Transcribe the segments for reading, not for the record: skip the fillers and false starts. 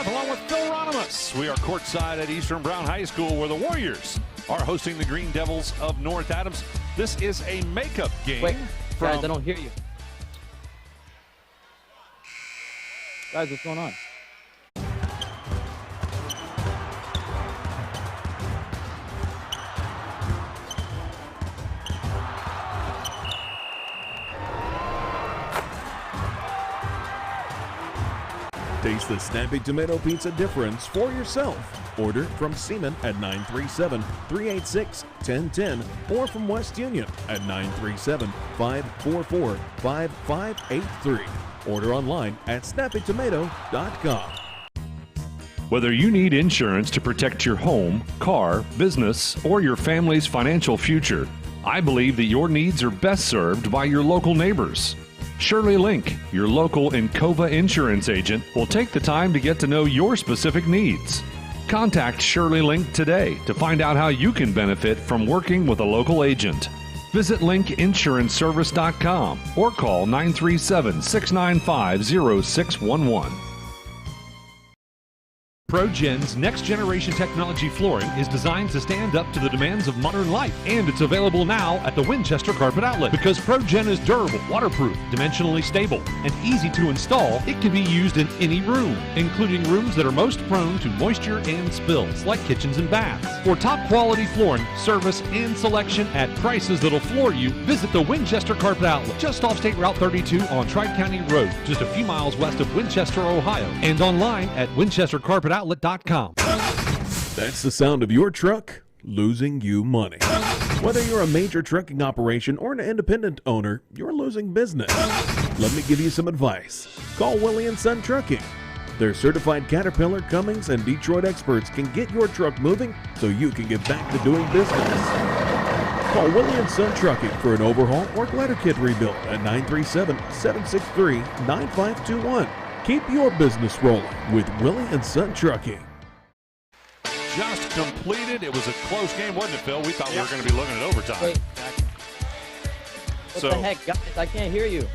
Beth along with Phil Ronimus. We are courtside at Eastern Brown High School where the Warriors are hosting the Green Devils of North Adams. This is a makeup game. Wait, guys, I don't hear you. Guys, what's going on? Taste the Snappy Tomato Pizza difference for yourself. Order from Seaman at 937-386-1010 or from West Union at 937-544-5583. Order online at snappytomato.com. Whether you need insurance to protect your home, car, business, or your family's financial future, I believe that your needs are best served by your local neighbors. Shirley Link, your local Encova insurance agent, will take the time to get to know your specific needs. Contact Shirley Link today to find out how you can benefit from working with a local agent. Visit linkinsuranceservice.com or call 937-695-0611. ProGen's next-generation technology flooring is designed to stand up to the demands of modern life, and it's available now at the Winchester Carpet Outlet. Because ProGen is durable, waterproof, dimensionally stable, and easy to install, it can be used in any room, including rooms that are most prone to moisture and spills, like kitchens and baths. For top-quality flooring, service, and selection at prices that'll floor you, visit the Winchester Carpet Outlet, just off State Route 32 on Tri-County Road, just a few miles west of Winchester, Ohio, and online at winchestercarpetoutlet.com. That's the sound of your truck losing you money. Whether you're a major trucking operation or an independent owner, you're losing business. Let me give you some advice. Call Willie & Son Trucking. Their certified Caterpillar, Cummins, and Detroit experts can get your truck moving so you can get back to doing business. Call Willie & Son Trucking for an overhaul or glider kit rebuild at 937-763-9521. Keep your business rolling with Willie & Son Trucking. Just completed. It was a close game, wasn't it, Phil? We thought we were going to be looking at overtime. Wait, what the heck, guys? I can't hear you.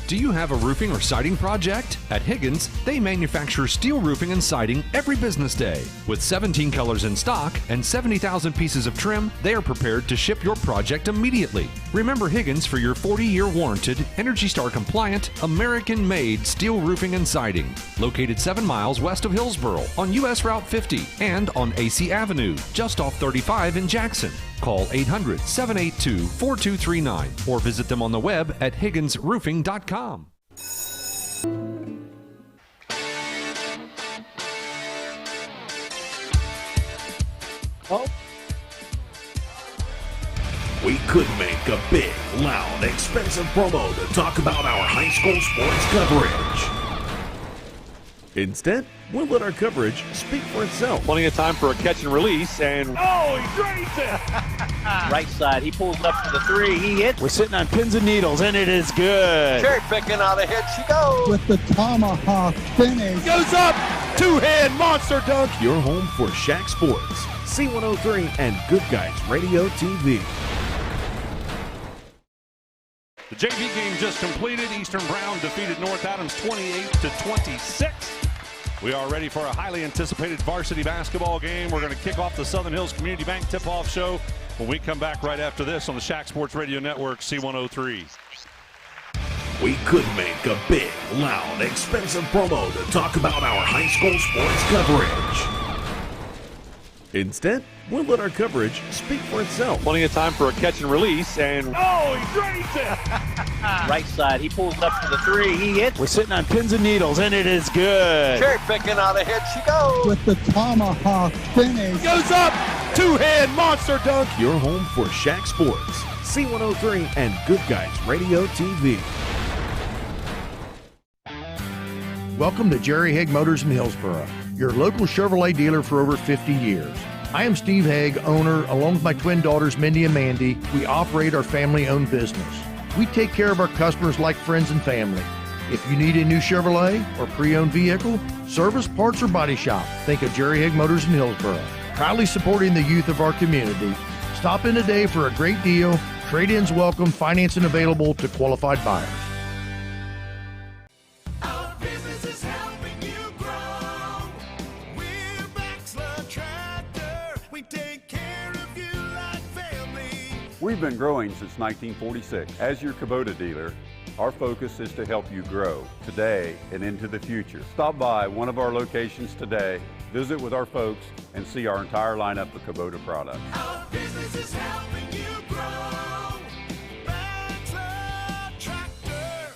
Do you have a roofing or siding project? At Higgins, they manufacture steel roofing and siding every business day. With 17 colors in stock and 70,000 pieces of trim, they are prepared to ship your project immediately. Remember Higgins for your 40-year warranted, Energy Star compliant, American-made steel roofing and siding. Located 7 miles west of Hillsboro on US Route 50 and on AC Avenue, just off 35 in Jackson. Call 800-782-4239 or visit them on the web at higginsroofing.com. Oh. We could make a big, loud, expensive promo to talk about our high school sports coverage. Instead, we'll let our coverage speak for itself. Plenty of time for a catch and release, and oh, he drains it! Right side, he pulls up for the three, he hits. We're sitting on pins and needles, and it is good. Cherry picking out a hit, she goes. With the tomahawk finish. Goes up, two-hand monster dunk. Your home for SHAC Sports, C103 and Good Guys Radio TV. The JV game just completed. Eastern Brown defeated North Adams 28-26. We are ready for a highly anticipated varsity basketball game. We're going to kick off the Southern Hills Community Bank tip-off show when we come back right after this on the SHAC Sports Radio Network, C103. We could make a big, loud, expensive promo to talk about our high school sports coverage. Instead, we'll let our coverage speak for itself. plenty of time for a catch and release, and oh, he drains it! Right side, he pulls up for the three, he hits. We're sitting on pins and needles, and it is good. Cherry picking out a hit, she goes. With the tomahawk finish. Goes up, two-hand monster dunk. Your home for SHAC Sports, C103 and Good Guys Radio TV. Welcome to Jerry Haig Motors in Hillsboro, your local Chevrolet dealer for over 50 years. I am Steve Haig, owner, along with my twin daughters, Mindy and Mandy. We operate our family-owned business. We take care of our customers like friends and family. If you need a new Chevrolet or pre-owned vehicle, service, parts, or body shop, think of Jerry Haig Motors in Hillsboro. Proudly supporting the youth of our community. Stop in today for a great deal. Trade-ins welcome, financing available to qualified buyers. Our business is helping you We've been growing since 1946. As your Kubota dealer, our focus is to help you grow today and into the future. Stop by one of our locations today, visit with our folks, and see our entire lineup of Kubota products. Our business is helping you grow. Better Tractor.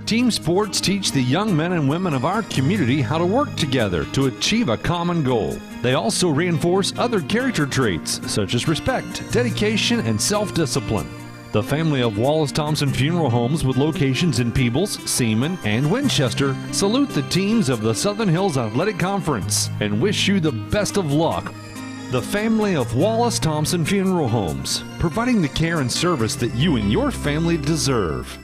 Team sports teach the young men and women of our community how to work together to achieve a common goal. They also reinforce other character traits such as respect, dedication, and self-discipline. The family of Wallace Thompson Funeral Homes with locations in Peebles, Seaman, and Winchester salute the teams of the Southern Hills Athletic Conference and wish you the best of luck. The family of Wallace Thompson Funeral Homes, providing the care and service that you and your family deserve.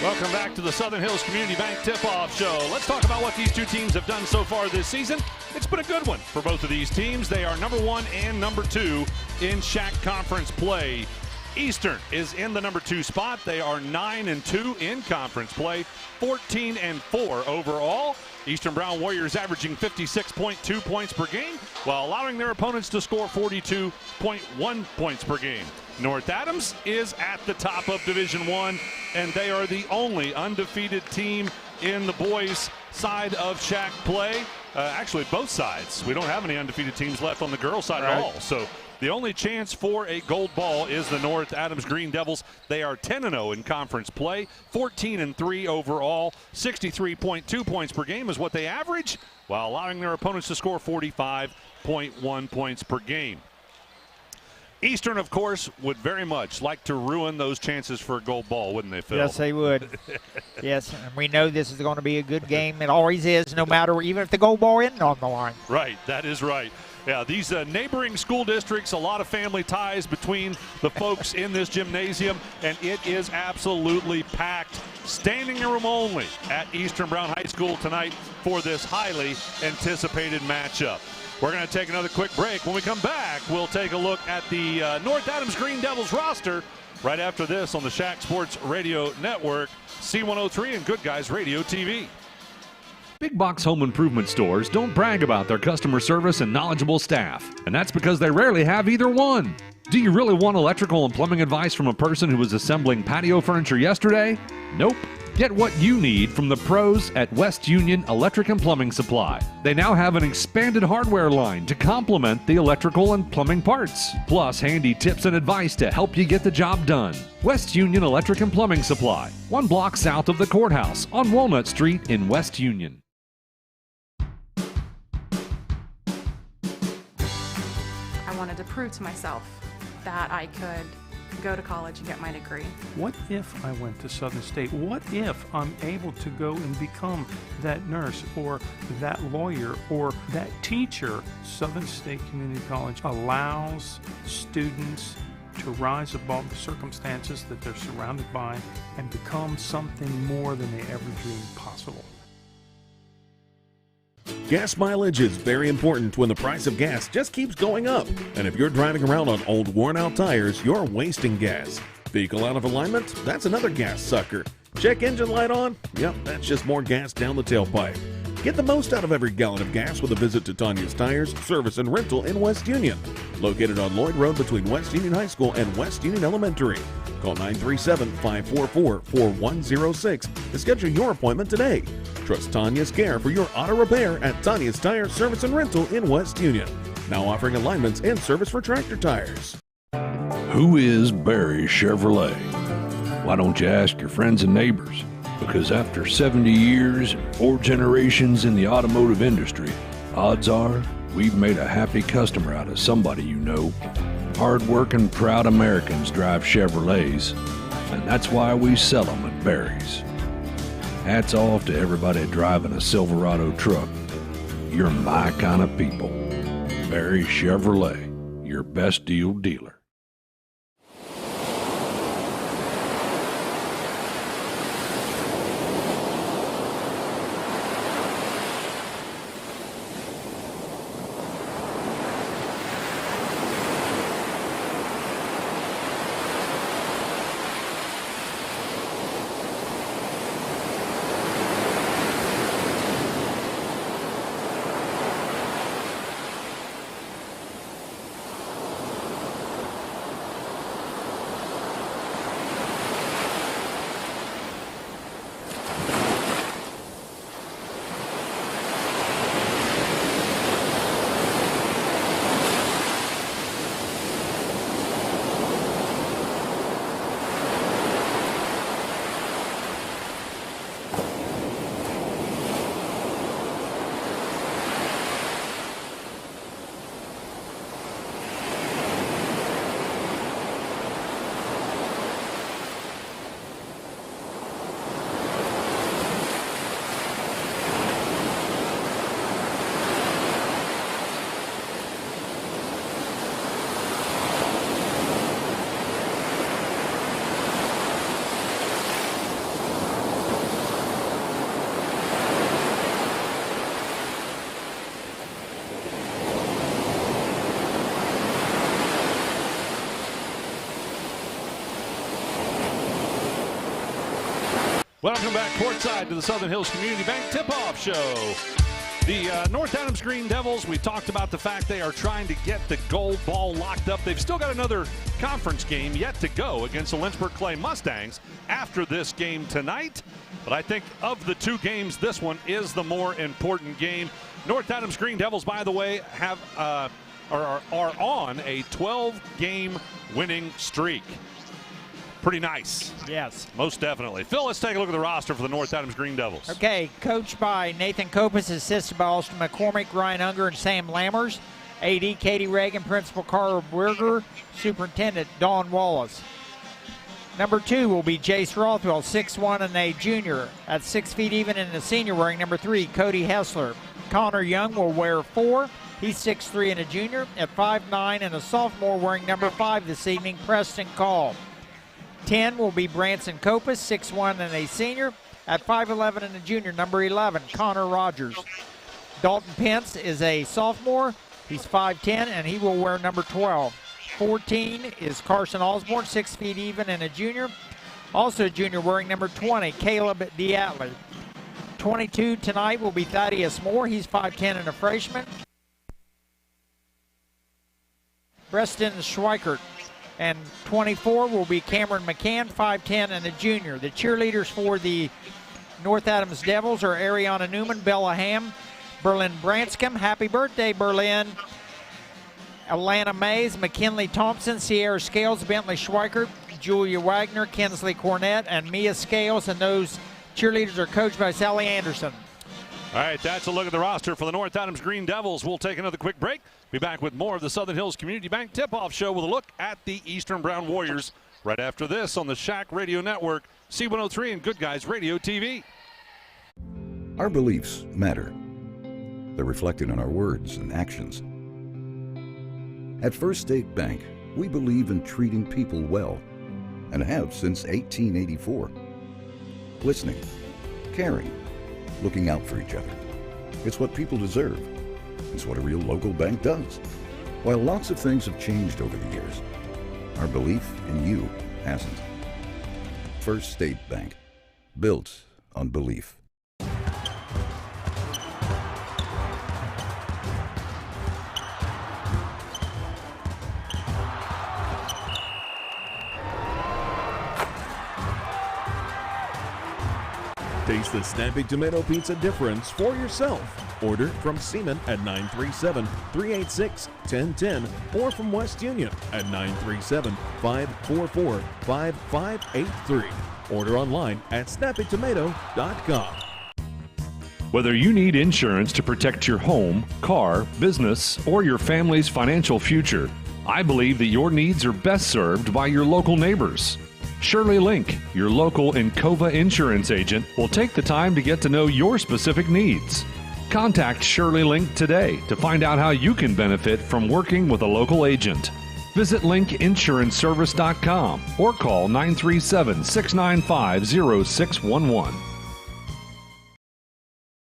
Welcome back to the Southern Hills Community Bank Tip-Off Show. Let's talk about what these two teams have done so far this season. It's been a good one for both of these teams. They are number 1 and number 2 in SHAC conference play. Eastern is in the number 2 spot. They are 9-2 in conference play, 14-4 overall. Eastern Brown Warriors averaging 56.2 points per game, while allowing their opponents to score 42.1 points per game. North Adams is at the top of Division I, and they are the only undefeated team in the boys' side of SHAC play. Actually, both sides. We don't have any undefeated teams left on the girls' side at all. So the only chance for a gold ball is the North Adams Green Devils. They are 10-0 in conference play, 14-3 overall, 63.2 points per game is what they average, while allowing their opponents to score 45.1 points per game. Eastern, of course, would very much like to ruin those chances for a gold ball, wouldn't they, Phil? Yes, they would. Yes, and we know this is going to be a good game. It always is, no matter, even if the gold ball isn't on the line. Right, that is right. Yeah, these neighboring school districts, a lot of family ties between the folks in this gymnasium, and it is absolutely packed. Standing room only at Eastern Brown High School tonight for this highly anticipated matchup. We're going to take another quick break. When we come back, we'll take a look at the North Adams Green Devils roster right after this on the SHAC Sports Radio Network, C103 and Good Guys Radio TV. Big box home improvement stores don't brag about their customer service and knowledgeable staff, and that's because they rarely have either one. Do you really want electrical and plumbing advice from a person who was assembling patio furniture yesterday? Nope. Get what you need from the pros at West Union Electric and Plumbing Supply. They now have an expanded hardware line to complement the electrical and plumbing parts, plus handy tips and advice to help you get the job done. West Union Electric and Plumbing Supply, 1 block south of the courthouse on Walnut Street in West Union. I wanted to prove to myself that I could go to college and get my degree. What if I went to Southern State? What if I'm able to go and become that nurse or that lawyer or that teacher? Southern State Community College allows students to rise above the circumstances that they're surrounded by and become something more than they ever dreamed possible. Gas mileage is very important when the price of gas just keeps going up. And if you're driving around on old worn-out tires, you're wasting gas. Vehicle out of alignment? That's another gas sucker. Check engine light on? Yep, that's just more gas down the tailpipe. Get the most out of every gallon of gas with a visit to Tanya's Tires, Service and Rental in West Union. Located on Lloyd Road between West Union High School and West Union Elementary. Call 937-544-4106 to schedule your appointment today. Trust Tanya's care for your auto repair at Tanya's Tire, Service and Rental in West Union. Now offering alignments and service for tractor tires. Who is Barry Chevrolet? Why don't you ask your friends and neighbors? Because after 70 years and 4 generations in the automotive industry, odds are we've made a happy customer out of somebody you know. Hard-working, proud Americans drive Chevrolets, and that's why we sell them at Barry's. Hats off to everybody driving a Silverado truck. You're my kind of people. Barry Chevrolet, your best deal dealer. Welcome back courtside to the Southern Hills Community Bank Tip-Off Show. The North Adams Green Devils, we talked about the fact they are trying to get the gold ball locked up. They've still got another conference game yet to go against the Lynchburg Clay Mustangs after this game tonight. But I think of the two games, this one is the more important game. North Adams Green Devils, by the way, have are on a 12-game winning streak. Pretty nice. Yes. Most definitely. Phil, let's take a look at the roster for the North Adams Green Devils. Okay, coached by Nathan Copas, assisted by Austin McCormick, Ryan Unger, and Sam Lammers. AD Katie Reagan, Principal Carl Berger, Superintendent Dawn Wallace. Number 2 will be Jace Rothwell, 6'1" and a junior. At 6 feet even and a senior, wearing number 3, Cody Hessler. Connor Young will wear 4. He's 6'3" and a junior. At 5'9" and a sophomore, wearing number 5 this evening, Preston Call. 10 will be Branson Copas, 6'1" and a senior. At 5'11" and a junior, number 11, Connor Rogers. Dalton Pence is a sophomore. He's 5'10", and he will wear number 12. 14 is Carson Osborne, 6 feet even and a junior. Also a junior, wearing number 20, Caleb Diatley. 22 tonight will be Thaddeus Moore. He's 5'10" and a freshman. Preston Schweikert. And 24 will be Cameron McCann, 5'10" and a junior. The cheerleaders for the North Adams Devils are Ariana Newman, Bella Ham, Berlin Branscombe. Happy birthday, Berlin. Alana Mays, McKinley Thompson, Sierra Scales, Bentley Schweikert, Julia Wagner, Kinsley Cornett, and Mia Scales. And those cheerleaders are coached by Sally Anderson. All right, that's a look at the roster for the North Adams Green Devils. We'll take another quick break. Be back with more of the Southern Hills Community Bank Tip-Off Show with a look at the Eastern Brown Warriors right after this on the SHAC Radio Network, C103 and Good Guys Radio TV. Our beliefs matter. They're reflected in our words and actions. At First State Bank, we believe in treating people well and have since 1884. Listening, caring, looking out for each other. It's what people deserve. It's what a real local bank does. While lots of things have changed over the years, our belief in you hasn't. First State Bank, built on belief. Taste the Snappy Tomato Pizza difference for yourself. Order from Seaman at 937-386-1010 or from West Union at 937-544-5583. Order online at snappytomato.com. Whether you need insurance to protect your home, car, business, or your family's financial future, I believe that your needs are best served by your local neighbors. Shirley Link, your local Encova insurance agent, will take the time to get to know your specific needs. Contact Shirley Link today to find out how you can benefit from working with a local agent. Visit linkinsuranceservice.com or call 937-695-0611.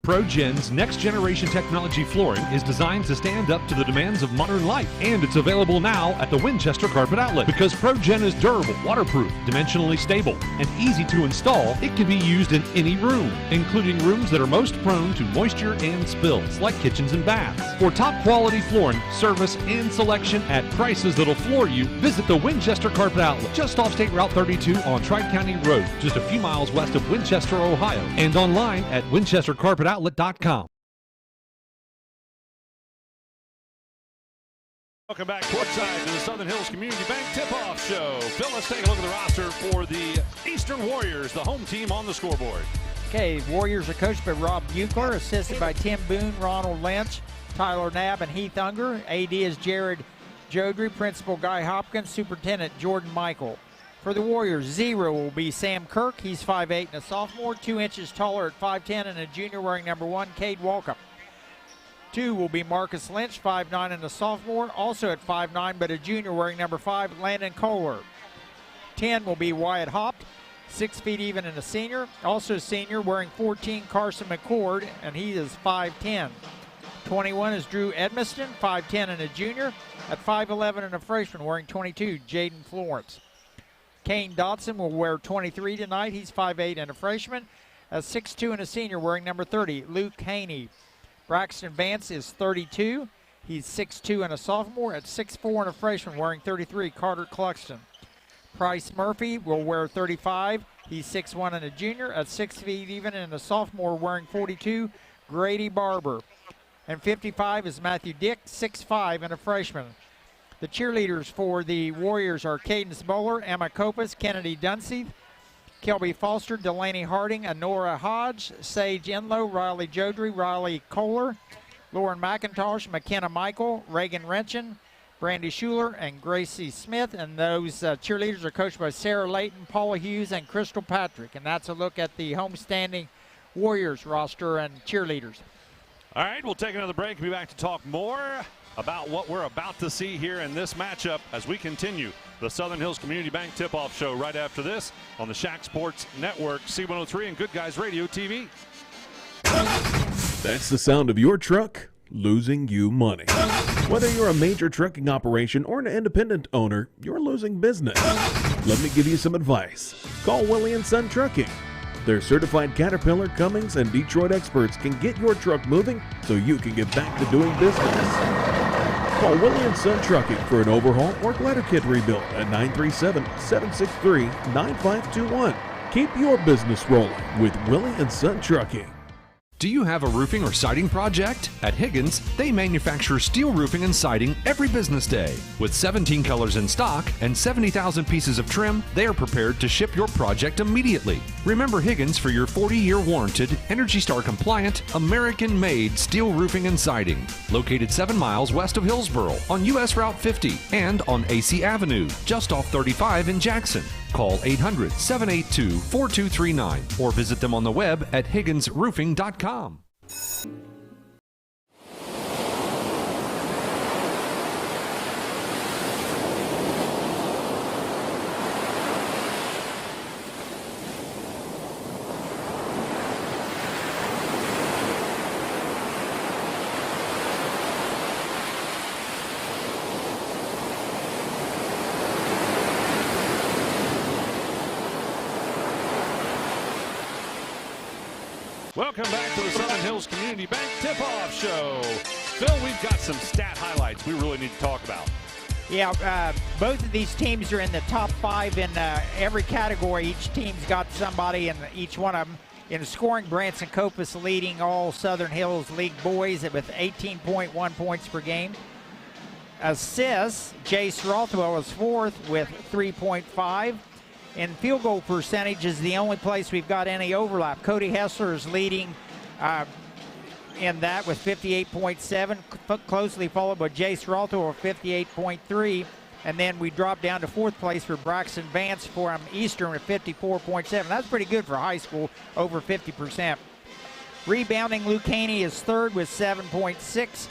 ProGen's next-generation technology flooring is designed to stand up to the demands of modern life, and it's available now at the Winchester Carpet Outlet. Because ProGen is durable, waterproof, dimensionally stable, and easy to install, it can be used in any room, including rooms that are most prone to moisture and spills, like kitchens and baths. For top-quality flooring, service, and selection at prices that'll floor you, visit the Winchester Carpet Outlet, just off State Route 32 on Tri-County Road, just a few miles west of Winchester, Ohio, and online at winchestercarpetoutlet.com. Welcome back courtside to the Southern Hills Community Bank Tip-Off Show. Phil, let's take a look at the roster for the Eastern Warriors, the home team on the scoreboard. Okay, Warriors are coached by Rob Buechler, assisted by Tim Boone, Ronald Lynch, Tyler Knapp, and Heath Unger. AD is Jared Jodry, Principal Guy Hopkins, Superintendent Jordan Michael. For the Warriors, 0 will be Sam Kirk. He's 5'8" and a sophomore, 2 inches taller at 5'10", and a junior wearing number 1, Cade Walkup. 2 will be Marcus Lynch, 5'9" and a sophomore, also at 5'9", but a junior wearing number 5, Landon Kohler. 10 will be Wyatt Hopt, 6 feet even and a senior, also senior wearing 14, Carson McCord, and he is 5'10". 21 is Drew Edmiston, 5'10" and a junior, at 5'11" and a freshman wearing 22, Jaden Florence. Kane Dotson will wear 23 tonight. He's 5'8" and a freshman. A 6'2" and a senior wearing number 30, Luke Haney. Braxton Vance is 32. He's 6'2" and a sophomore. At 6'4" and a freshman wearing 33, Carter Cluxton. Price Murphy will wear 35. He's 6'1" and a junior. At 6 feet even and a sophomore wearing 42, Grady Barber. And 55 is Matthew Dick, 6'5" and a freshman. The cheerleaders for the Warriors are Cadence Bowler, Emma Copas, Kennedy Dunseith, Kelby Foster, Delaney Harding, Honora Hodge, Sage Enlow, Riley Jodry, Riley Kohler, Lauren McIntosh, McKenna Michael, Reagan Renchen, Brandy Schuler, and Gracie Smith. And those cheerleaders are coached by Sarah Layton, Paula Hughes, and Crystal Patrick. And that's a look at the homestanding Warriors roster and cheerleaders. All right, we'll take another break and be back to talk more about what we're about to see here in this matchup as we continue the Southern Hills Community Bank Tip-Off Show right after this on the SHAC Sports Network, C103, and Good Guys Radio TV. That's the sound of your truck losing you money. Whether you're a major trucking operation or an independent owner, you're losing business. Let me give you some advice. Call Willie & Son Trucking. Their certified Caterpillar, Cummins, and Detroit experts can get your truck moving so you can get back to doing business. Call Willie & Son Trucking for an overhaul or glider kit rebuild at 937-763-9521. Keep your business rolling with Willie & Son Trucking. Do you have a roofing or siding project? At Higgins, they manufacture steel roofing and siding every business day. With 17 colors in stock and 70,000 pieces of trim, they are prepared to ship your project immediately. Remember Higgins for your 40-year warranted, ENERGY STAR compliant, American-made steel roofing and siding. Located 7 miles west of Hillsboro on US Route 50 and on AC Avenue, just off 35 in Jackson. Call 800-782-4239 or visit them on the web at higginsroofing.com. Welcome back to the Southern Hills Community Bank Tip-Off Show. Phil, we've got some stat highlights we really need to talk about. Yeah, both of these teams are in the top 5 in every category. Each team's got somebody in each one of them. In scoring, Branson Copas leading all Southern Hills League boys with 18.1 points per game. Assists, Jace Rothwell is 4th with 3.5. In field goal percentage is the only place we've got any overlap. Cody Hessler is leading in that with 58.7, closely followed by Jace Rothwell with 58.3. And then we drop down to 4th place for Braxton Vance from Eastern with 54.7. That's pretty good for high school, over 50%. Rebounding, Luke Haney is 3rd with 7.6.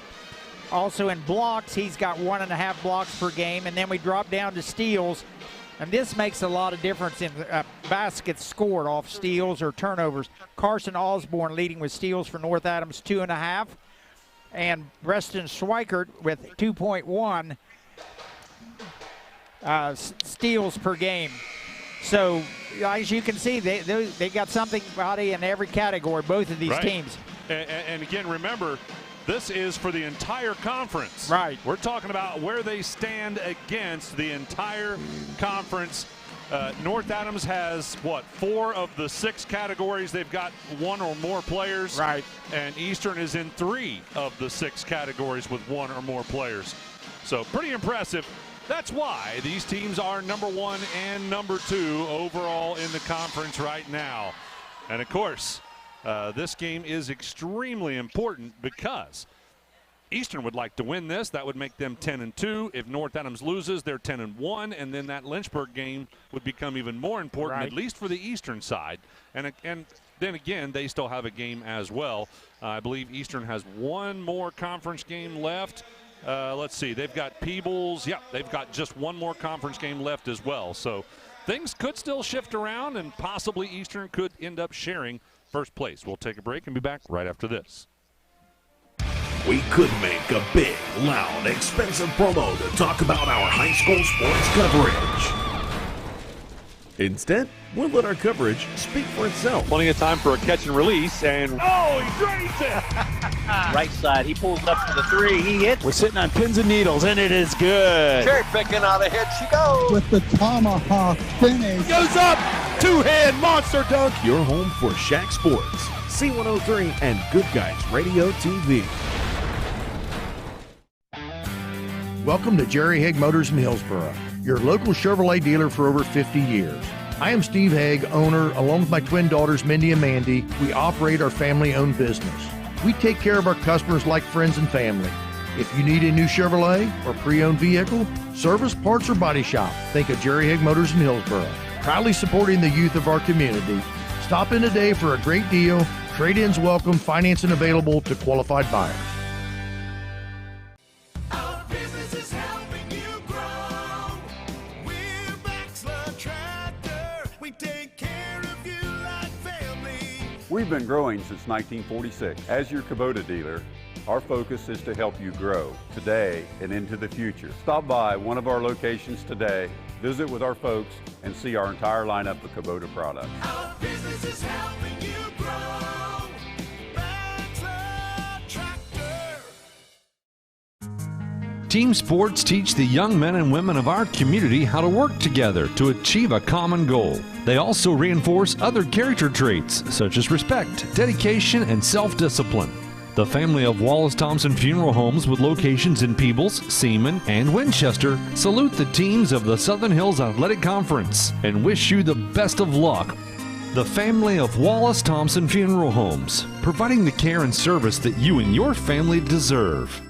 Also in blocks, he's got 1.5 blocks per game. And then we drop down to steals. And this makes a lot of difference in baskets scored off steals or turnovers. Carson Osborne leading with steals for North Adams, 2.5. And Preston Schweikert with 2.1 steals per game. So, as you can see, they got something in every category, both of these teams. And again, remember, this is for the entire conference. Right. We're talking about where they stand against the entire conference. North Adams has, 4 of the 6 categories. They've got 1 or more players. Right. And Eastern is in 3 of the 6 categories with 1 or more players. So pretty impressive. That's why these teams are number 1 and number 2 overall in the conference right now. And, of course, this game is extremely important because Eastern would like to win this. That would make them 10-2. If North Adams loses, they're 10-1, and then that Lynchburg game would become even more important, at least for the Eastern side. And then again, they still have a game as well. I believe Eastern has 1 more conference game left. Let's see. They've got Peebles. Yeah, they've got just 1 more conference game left as well. So things could still shift around, and possibly Eastern could end up sharing first place. We'll take a break and be back right after this. We could make a big, loud, expensive promo to talk about our high school sports coverage. Instead, we'll let our coverage speak for itself. Plenty of time for a catch and release, and Oh, he drains it. Right side, he pulls up for the three. He hits. We're sitting on pins and needles, and it is good. Cherry picking on a hit she goes. With the tomahawk finish. Goes up. Two-hand monster dunk. Your home for SHAC Sports, C103 and Good Guys Radio TV. Welcome to Jerry Haig Motors in Hillsboro, your local Chevrolet dealer for over 50 years. I am Steve Haig, owner, along with my twin daughters, Mindy and Mandy. We operate our family-owned business. We take care of our customers like friends and family. If you need a new Chevrolet or pre-owned vehicle, service, parts, or body shop, think of Jerry Haig Motors in Hillsboro. Proudly supporting the youth of our community. Stop in today for a great deal. Trade-ins welcome, financing available to qualified buyers. We've been growing since 1946. As your Kubota dealer, our focus is to help you grow today and into the future. Stop by one of our locations today, visit with our folks, and see our entire lineup of Kubota products. Our business is helping you grow. Bachelor Tractor. Team sports teach the young men and women of our community how to work together to achieve a common goal. They also reinforce other character traits such as respect, dedication, and self-discipline. The family of Wallace Thompson Funeral Homes with locations in Peebles, Seaman, and Winchester salute the teams of the Southern Hills Athletic Conference and wish you the best of luck. The family of Wallace Thompson Funeral Homes, providing the care and service that you and your family deserve.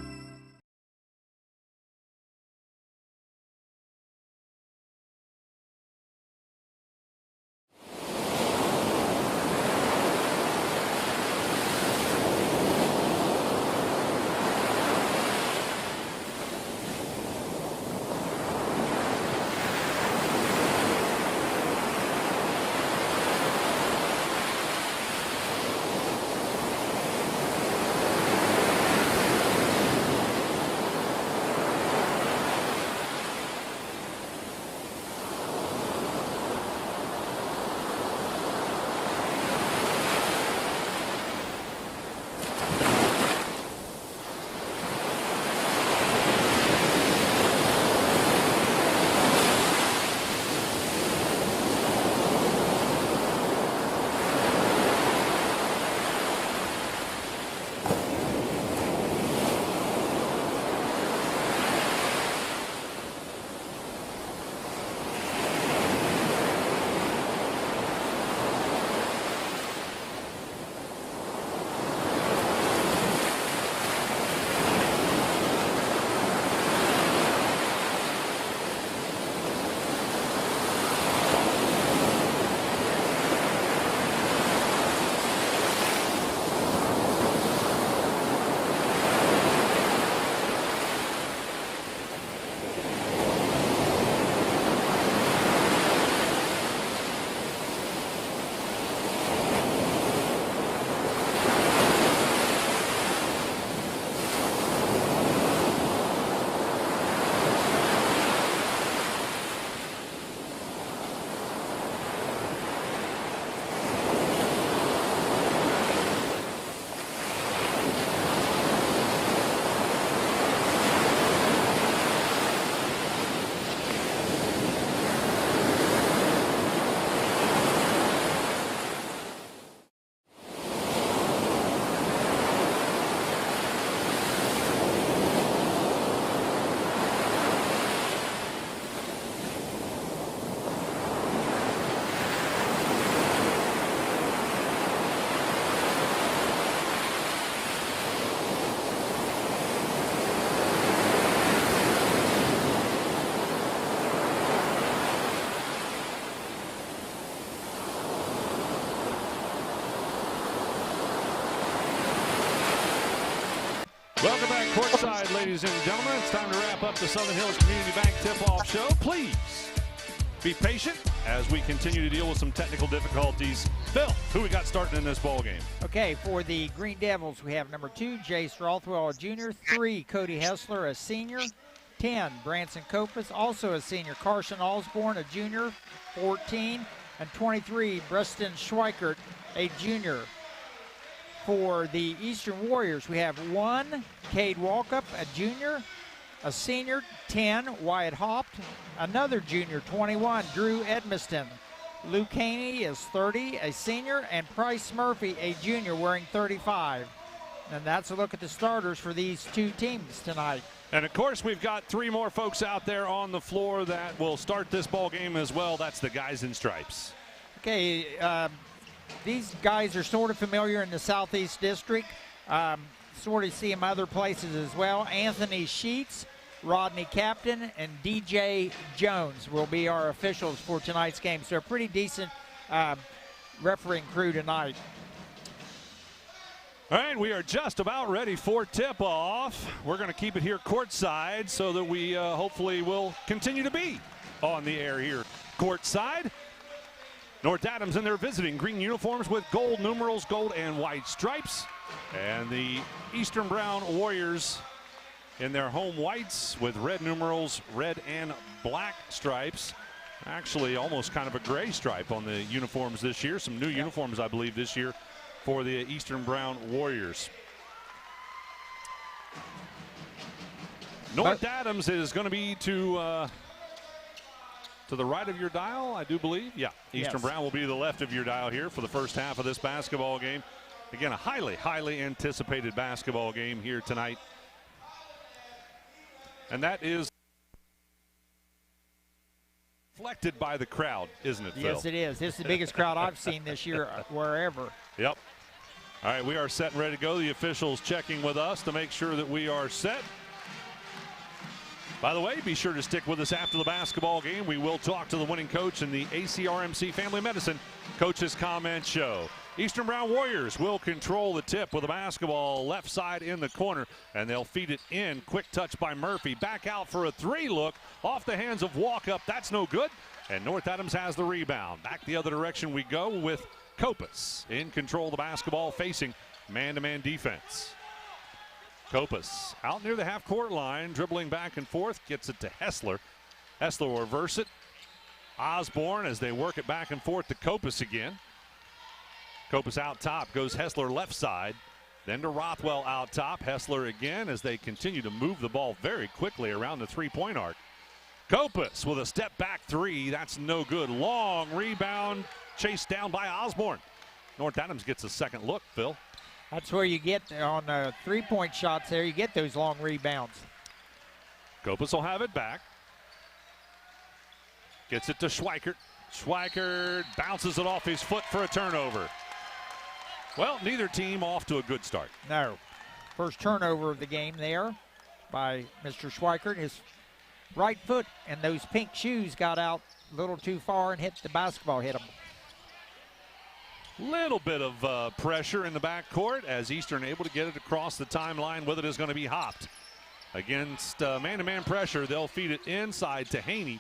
Welcome back courtside, ladies and gentlemen. It's time to wrap up the Southern Hills Community Bank tip-off show. Please be patient as we continue to deal with some technical difficulties. Phil, who we got starting in this ball game? Okay, for the Green Devils, we have number 2, Jace Rothwell, a junior. 3, Cody Hessler, a senior. 10, Branson Copas, also a senior. Carson Osborne, a junior, 14. And 23, Preston Schweikert, a junior. For the Eastern Warriors, we have 1, Cade Walkup, a junior. A senior, 10, Wyatt Haupt. Another junior, 21, Drew Edmiston. Luke Haney is 30, a senior. And Price Murphy, a junior, wearing 35. And that's a look at the starters for these two teams tonight. And, of course, we've got 3 more folks out there on the floor that will start this ball game as well. That's the guys in stripes. Okay, these guys are sort of familiar in the Southeast District. Sort of see them other places as well. Anthony Sheets, Rodney Captain, and DJ Jones will be our officials for tonight's game. So a pretty decent refereeing crew tonight. All right, we are just about ready for tip-off. We're going to keep it here courtside so that we hopefully will continue to be on the air here courtside. North Adams in their visiting green uniforms with gold numerals, gold and white stripes. And the Eastern Brown Warriors in their home whites with red numerals, red and black stripes. Actually, almost kind of a gray stripe on the uniforms this year. Some new uniforms, I believe, this year for the Eastern Brown Warriors. North Adams is going to be to the right of your dial, I do believe. Yeah, Eastern Brown will be to the left of your dial here for the first half of this basketball game. Again, a highly, highly anticipated basketball game here tonight. And that is reflected by the crowd, isn't it, Phil? Yes, it is. This is the biggest crowd I've seen this year wherever. Yep. All right, we are set and ready to go. The officials checking with us to make sure that we are set. By the way, be sure to stick with us after the basketball game. We will talk to the winning coach in the ACRMC Family Medicine Coach's Comment Show. Eastern Brown Warriors will control the tip with the basketball left side in the corner, and they'll feed it in. Quick touch by Murphy. Back out for a 3 look off the hands of Walkup. That's no good. And North Adams has the rebound. Back the other direction we go with Copas in control of the basketball, facing man-to-man defense. Copas out near the half-court line, dribbling back and forth, gets it to Hessler. Hessler will reverse it. Osborne as they work it back and forth to Copas again. Copas out top, goes Hessler left side. Then to Rothwell out top. Hessler again as they continue to move the ball very quickly around the three-point arc. Copas with a step-back 3. That's no good. Long rebound chased down by Osborne. North Adams gets a second look, Phil. That's where you get on three-point shots there. You get those long rebounds. Copas will have it back. Gets it to Schweikert. Schweikert bounces it off his foot for a turnover. Well, neither team off to a good start. No. First turnover of the game there by Mr. Schweikert. His right foot and those pink shoes got out a little too far and hit the basketball, hit him. Little bit of pressure in the backcourt as Eastern able to get it across the timeline with it is going to be Haupt. Against man-to-man pressure, they'll feed it inside to Haney.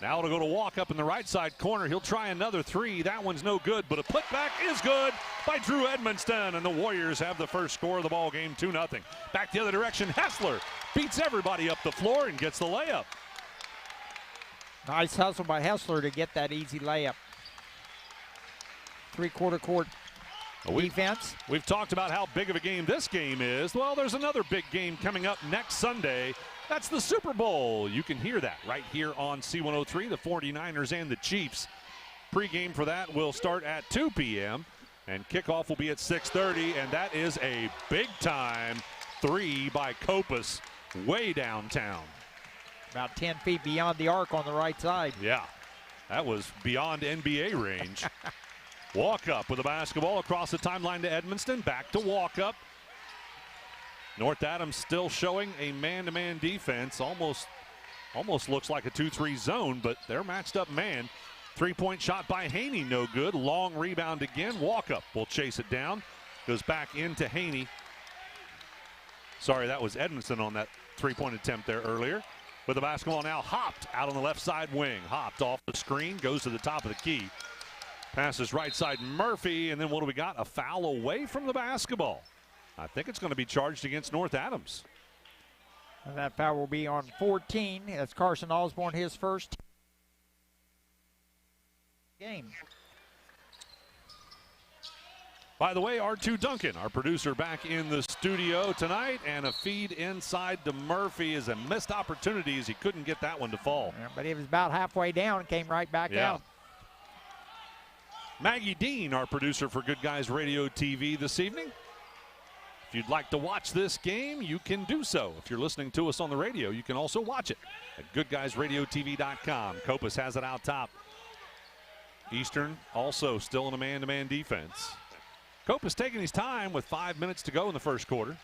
Now it'll go to Walkup in the right side corner. He'll try another 3. That one's no good, but a putback is good by Drew Edmiston, and the Warriors have the first score of the ball game, 2-0. Back the other direction, Hessler beats everybody up the floor and gets the layup. Nice hustle by Hessler to get that easy layup. Three-quarter court defense. We've talked about how big of a game this game is. Well, there's another big game coming up next Sunday. That's the Super Bowl. You can hear that right here on C103, the 49ers and the Chiefs. Pre-game for that will start at 2 p.m. and kickoff will be at 6:30, and that is a big-time 3 by Copas way downtown. About 10 feet beyond the arc on the right side. Yeah, that was beyond NBA range. Walkup with the basketball across the timeline to Edmiston. Back to Walkup. North Adams still showing a man-to-man defense. Almost looks like a 2-3 zone, but they're matched up man. Three-point shot by Haney, no good. Long rebound again. Walkup will chase it down. Goes back into Haney. Sorry, that was Edmiston on that three-point attempt there earlier. With the basketball now, Haupt out on the left side wing. Haupt off the screen, goes to the top of the key. Passes right side Murphy, and then what do we got? A foul away from the basketball. I think it's going to be charged against North Adams. And that foul will be on 14. That's Carson Osborne, his first game. By the way, R2 Duncan, our producer, back in the studio tonight, and a feed inside to Murphy is a missed opportunity as he couldn't get that one to fall. Yeah, but he was about halfway down and came right back out. Maggie Dean, our producer for Good Guys Radio TV this evening. If you'd like to watch this game, you can do so. If you're listening to us on the radio, you can also watch it at goodguysradiotv.com. Kopus has it out top. Eastern also still in a man-to-man defense. Kopus taking his time with 5 minutes to go in the first quarter.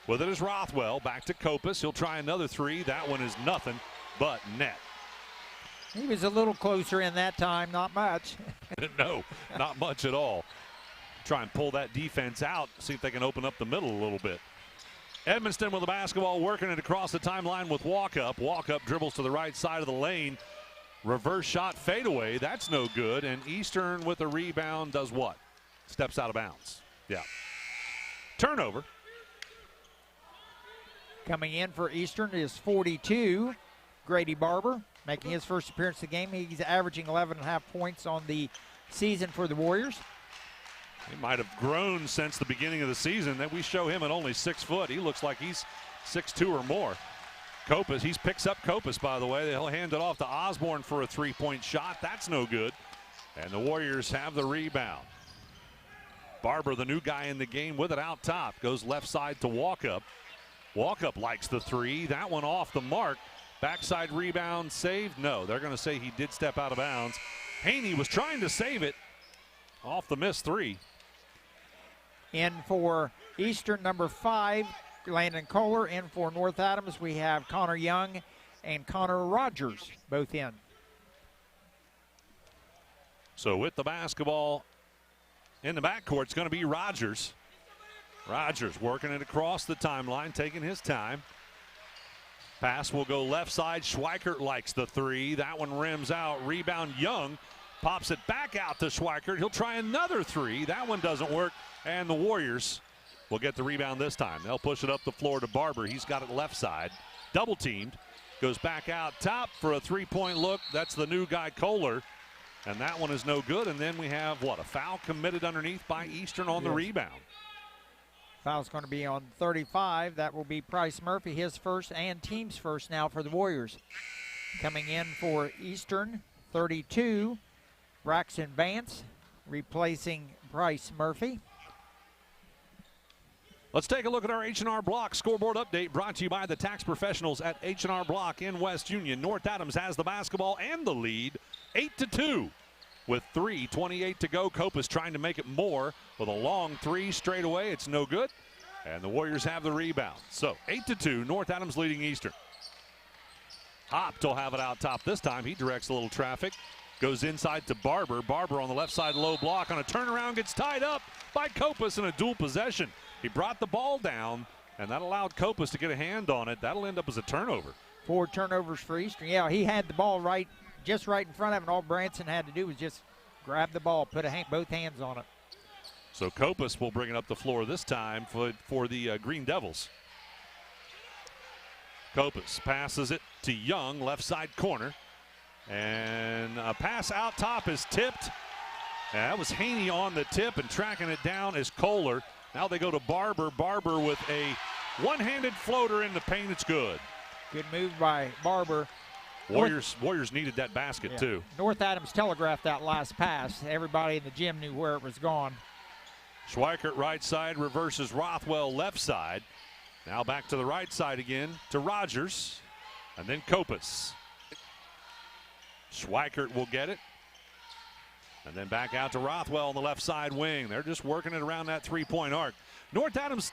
With it is Rothwell. Back to Kopus. He'll try another three. That one is nothing but net. He was a little closer in that time, not much. No, not much at all. Try and pull that defense out, see if they can open up the middle a little bit. Edmonston with the basketball, working it across the timeline with Walkup. Walkup dribbles to the right side of the lane. Reverse shot fadeaway. That's no good. And Eastern with a rebound does what? Steps out of bounds. Yeah. Turnover. Coming in for Eastern is 42, Grady Barber, making his first appearance of the game. He's averaging 11.5 points on the season for the Warriors. He might have grown since the beginning of the season. That we show him at only 6 foot. He looks like he's 6'2" or more. Kopus, he picks up Kopus, by the way. He'll hand it off to Osborne for a three-point shot. That's no good. And the Warriors have the rebound. Barber, the new guy in the game, with it out top. Goes left side to Walkup. Walkup likes the three. That one off the mark. Backside rebound saved. No, they're going to say he did step out of bounds. Haney was trying to save it off the missed three. In for Eastern, number 5, Landon Kohler. In for North Adams, we have Connor Young and Connor Rogers, both in. So with the basketball in the backcourt, it's going to be Rogers. Rogers working it across the timeline, taking his time. Pass will go left side. Schweikert likes the three. That one rims out. Rebound Young. Pops it back out to Schweikert. He'll try another three. That one doesn't work. And the Warriors will get the rebound this time. They'll push it up the floor to Barber. He's got it left side. Double teamed. Goes back out top for a three-point look. That's the new guy, Kohler. And that one is no good. And then we have, what, a foul committed underneath by Eastern on the rebound. Foul's going to be on 35. That will be Price Murphy, his first and team's first now for the Warriors. Coming in for Eastern, 32, Braxton Vance, replacing Price Murphy. Let's take a look at our H&R Block scoreboard update, brought to you by the tax professionals at H&R Block in West Union. North Adams has the basketball and the lead, 8-2. With 3:28 to go, Kopus trying to make it more with a long three straight away. It's no good, and the Warriors have the rebound. So 8-2, North Adams leading Eastern. Hopt will have it out top this time. He directs a little traffic. Goes inside to Barber. Barber on the left side, low block on a turnaround, gets tied up by Kopus in a dual possession. He brought the ball down, and that allowed Kopus to get a hand on it. That'll end up as a turnover. 4 turnovers for Eastern. Yeah, he had the ball just right in front of him. All Branson had to do was just grab the ball, put both hands on it. So Kopus will bring it up the floor this time for the Green Devils. Kopus passes it to Young, left side corner. And a pass out top is tipped. And that was Haney on the tip, and tracking it down is Kohler. Now they go to Barber. Barber with a one-handed floater in the paint. It's good. Good move by Barber. Warriors needed that basket too. North Adams telegraphed that last pass. Everybody in the gym knew where it was gone. Schweikert right side, reverses Rothwell left side. Now back to the right side again to Rogers, and then Kopus. Schweikert will get it. And then back out to Rothwell on the left side wing. They're just working it around that three-point arc. North Adams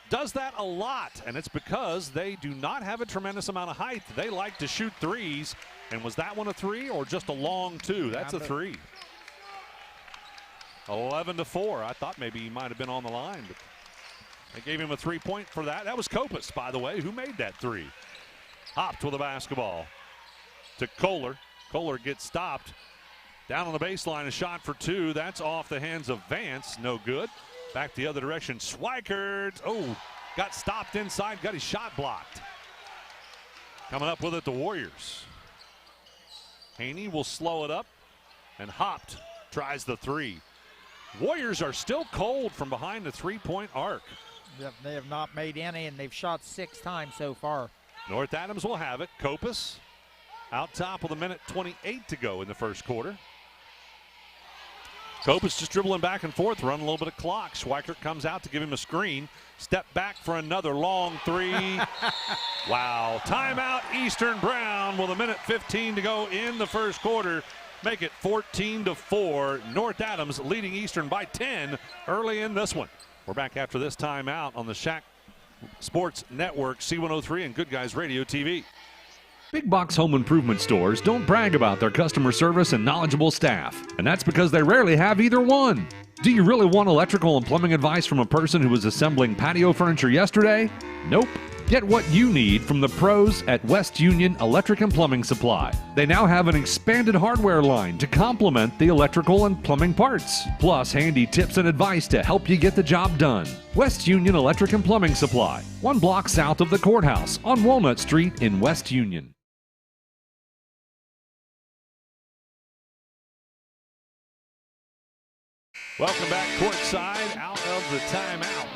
does that a lot, and it's because they do not have a tremendous amount of height. They like to shoot threes. And was that one a three or just a long two? That's a three. 11-4. I thought maybe he might have been on the line, but they gave him a three-point for that. That was Kopus, by the way, who made that three. Hopped with the basketball to Kohler. Kohler gets stopped. Down on the baseline, a shot for two. That's off the hands of Vance. No good. Back the other direction. Schweikert. Oh, got stopped inside, got his shot blocked. Coming up with it, the Warriors. Haney will slow it up, and Hopt tries the three. Warriors are still cold from behind the three-point arc. Yep, they have not made any, and they've shot 6 times so far. North Adams will have it. Kopus out top with 1:28 to go in the first quarter. Kopus just dribbling back and forth, running a little bit of clock. Schweikert comes out to give him a screen. Step back for another long three. Wow. Timeout, Eastern Brown with 1:15 to go in the first quarter. Make it 14-4. North Adams leading Eastern by 10 early in this one. We're back after this timeout on the SHAC Sports Network, C103 and Good Guys Radio TV. Big box home improvement stores don't brag about their customer service and knowledgeable staff, and that's because they rarely have either one. Do you really want electrical and plumbing advice from a person who was assembling patio furniture yesterday? Nope. Get what you need from the pros at West Union Electric and Plumbing Supply. They now have an expanded hardware line to complement the electrical and plumbing parts, plus handy tips and advice to help you get the job done. West Union Electric and Plumbing Supply, 1 block south of the courthouse on Walnut Street in West Union. Welcome back courtside out of the timeout.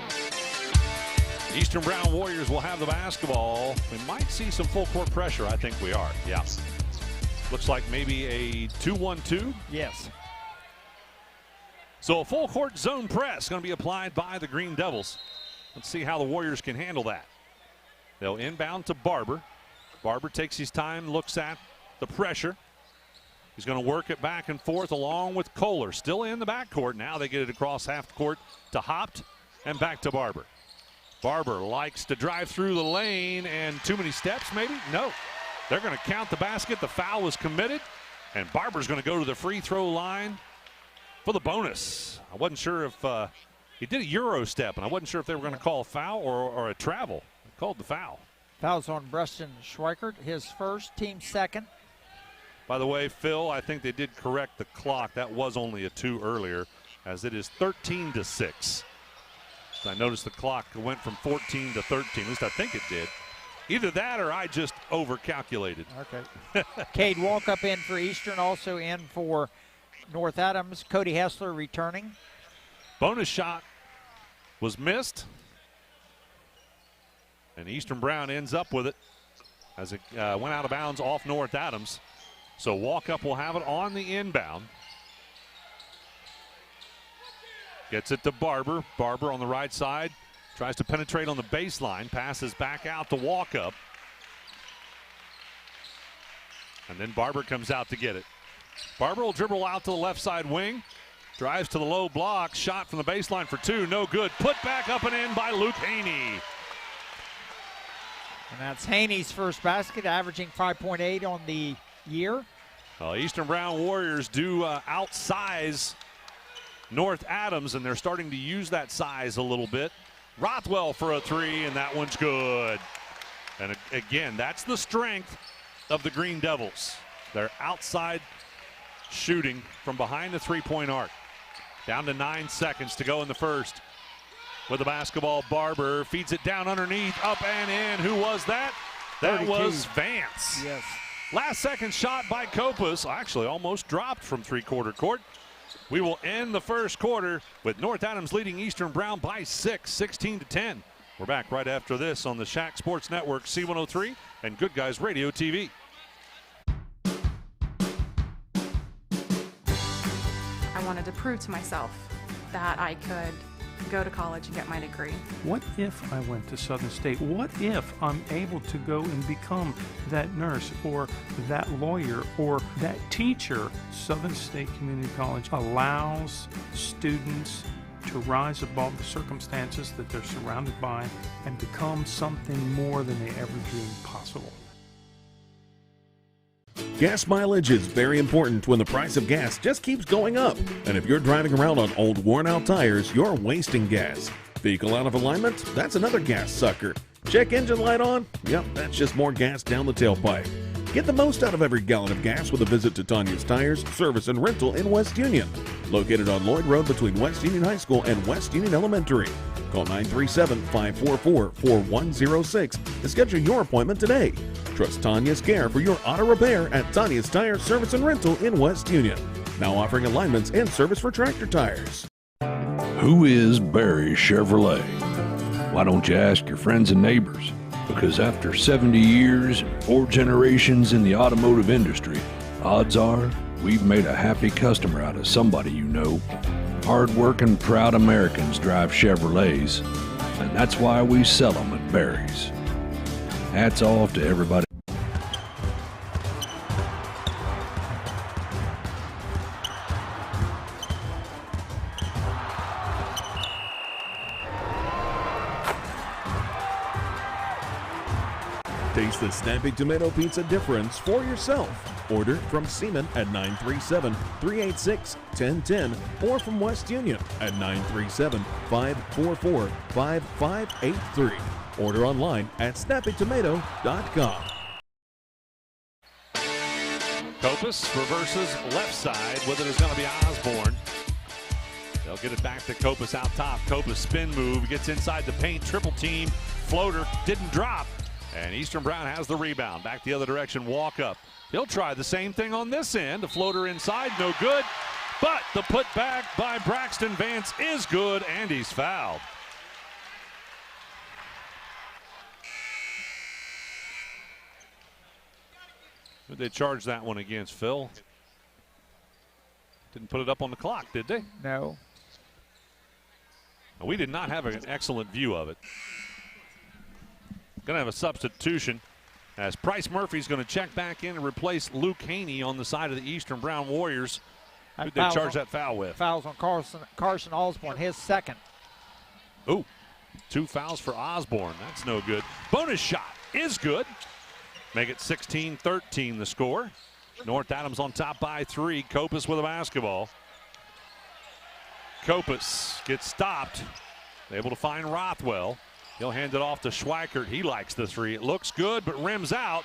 Eastern Brown Warriors will have the basketball. We might see some full court pressure. I think we are. Yeah. Looks like maybe a 2-1-2. Yes. So a full court zone press going to be applied by the Green Devils. Let's see how the Warriors can handle that. They'll inbound to Barber. Barber takes his time, looks at the pressure. He's going to work it back and forth along with Kohler. Still in the backcourt. Now they get it across half court to Hopt and back to Barber. Barber likes to drive through the lane, and too many steps maybe? No. They're going to count the basket. The foul was committed, and Barber's going to go to the free throw line for the bonus. I wasn't sure if he did a Euro step, and I wasn't sure if they were going to call a foul or a travel. They called the foul. Foul's on Preston Schweikert, his first, team second. By the way, Phil, I think they did correct the clock. That was only a 2 earlier, as it is 13-6. I noticed the clock went from 14 to 13. At least I think it did. Either that or I just over-calculated. Okay. Cade Walkup in for Eastern, also in for North Adams. Cody Hessler returning. Bonus shot was missed. And Eastern Brown ends up with it as it went out of bounds off North Adams. So Walkup will have it on the inbound. Gets it to Barber. Barber on the right side. Tries to penetrate on the baseline. Passes back out to Walkup. And then Barber comes out to get it. Barber will dribble out to the left side wing. Drives to the low block. Shot from the baseline for 2. No good. Put back up and in by Luke Haney. And that's Haney's first basket, averaging 5.8 on the year. Eastern Brown Warriors do outsize North Adams, and they're starting to use that size a little bit. Rothwell for a 3, and that one's good. And again, that's the strength of the Green Devils. They're outside shooting from behind the three-point arc. Down to 9 seconds to go in the first. With the basketball, Barber feeds it down underneath, up and in. Who was that? That 32. was Vance. Yes. Last second shot by Kopus. Actually almost dropped from three-quarter court. We will end the first quarter with North Adams leading Eastern Brown by 6, 16-10. We're back right after this on the SHAC Sports Network, C103 and Good Guys Radio TV. I wanted to prove to myself that I could go to college and get my degree. What if I went to Southern State? What if I'm able to go and become that nurse or that lawyer or that teacher? Southern State Community College allows students to rise above the circumstances that they're surrounded by and become something more than they ever dreamed possible. Gas mileage is very important when the price of gas just keeps going up. And if you're driving around on old worn-out tires, you're wasting gas. Vehicle out of alignment? That's another gas sucker. Check engine light on? Yep, that's just more gas down the tailpipe. Get the most out of every gallon of gas with a visit to Tanya's Tires, Service and Rental in West Union. Located on Lloyd Road between West Union High School and West Union Elementary. Call 937-544-4106 to schedule your appointment today. Trust Tanya's Care for your auto repair at Tanya's Tire Service and Rental in West Union. Now offering alignments and service for tractor tires. Who is Barry Chevrolet? Why don't you ask your friends and neighbors? Because after 70 years and 4 generations in the automotive industry, odds are we've made a happy customer out of somebody you know. Hard-working, proud Americans drive Chevrolets, and that's why we sell them at Barry's. Hats off to everybody. Taste the Snappy Tomato Pizza difference for yourself. Order from Seaman at 937-386-1010 or from West Union at 937-544-5583. Order online at snappytomato.com. Kopus reverses left side. With it is going to be Osborne. They'll get it back to Kopus out top. Kopus spin move, gets inside the paint, triple team, floater, didn't drop. And Eastern Brown has the rebound. Back the other direction, walk up. He'll try the same thing on this end. A floater inside, no good. But the putback by Braxton Vance is good, and he's fouled. Who'd they charge that one against, Phil? Didn't put it up on the clock, did they? No. We did not have an excellent view of it. Going to have a substitution as Price Murphy's going to check back in and replace Luke Haney on the side of the Eastern Brown Warriors. Who'd they charge that foul with? Fouls on Carson Osborne, his second. Ooh, 2 fouls for Osborne. That's no good. Bonus shot is good. Make it 16-13 the score. North Adams on top by 3. Kopus with a basketball. Kopus gets stopped. Able to find Rothwell. He'll hand it off to Schweikert. He likes the 3. It looks good, but rims out.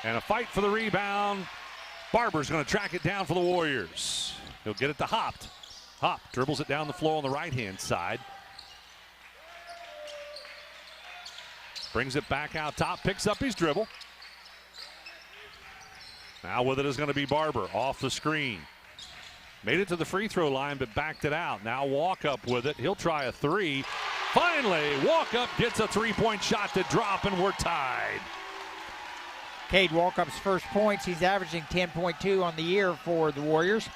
And a fight for the rebound. Barber's going to track it down for the Warriors. He'll get it to Hopt. Hopt dribbles it down the floor on the right-hand side. Brings it back out top, picks up his dribble. Now with it is going to be Barber off the screen. Made it to the free throw line, but backed it out. Now walk up with it. He'll try a 3. Finally, walk up gets a 3-point shot to drop, and we're tied. Cade Walkup's first points. He's averaging 10.2 on the year for the Warriors.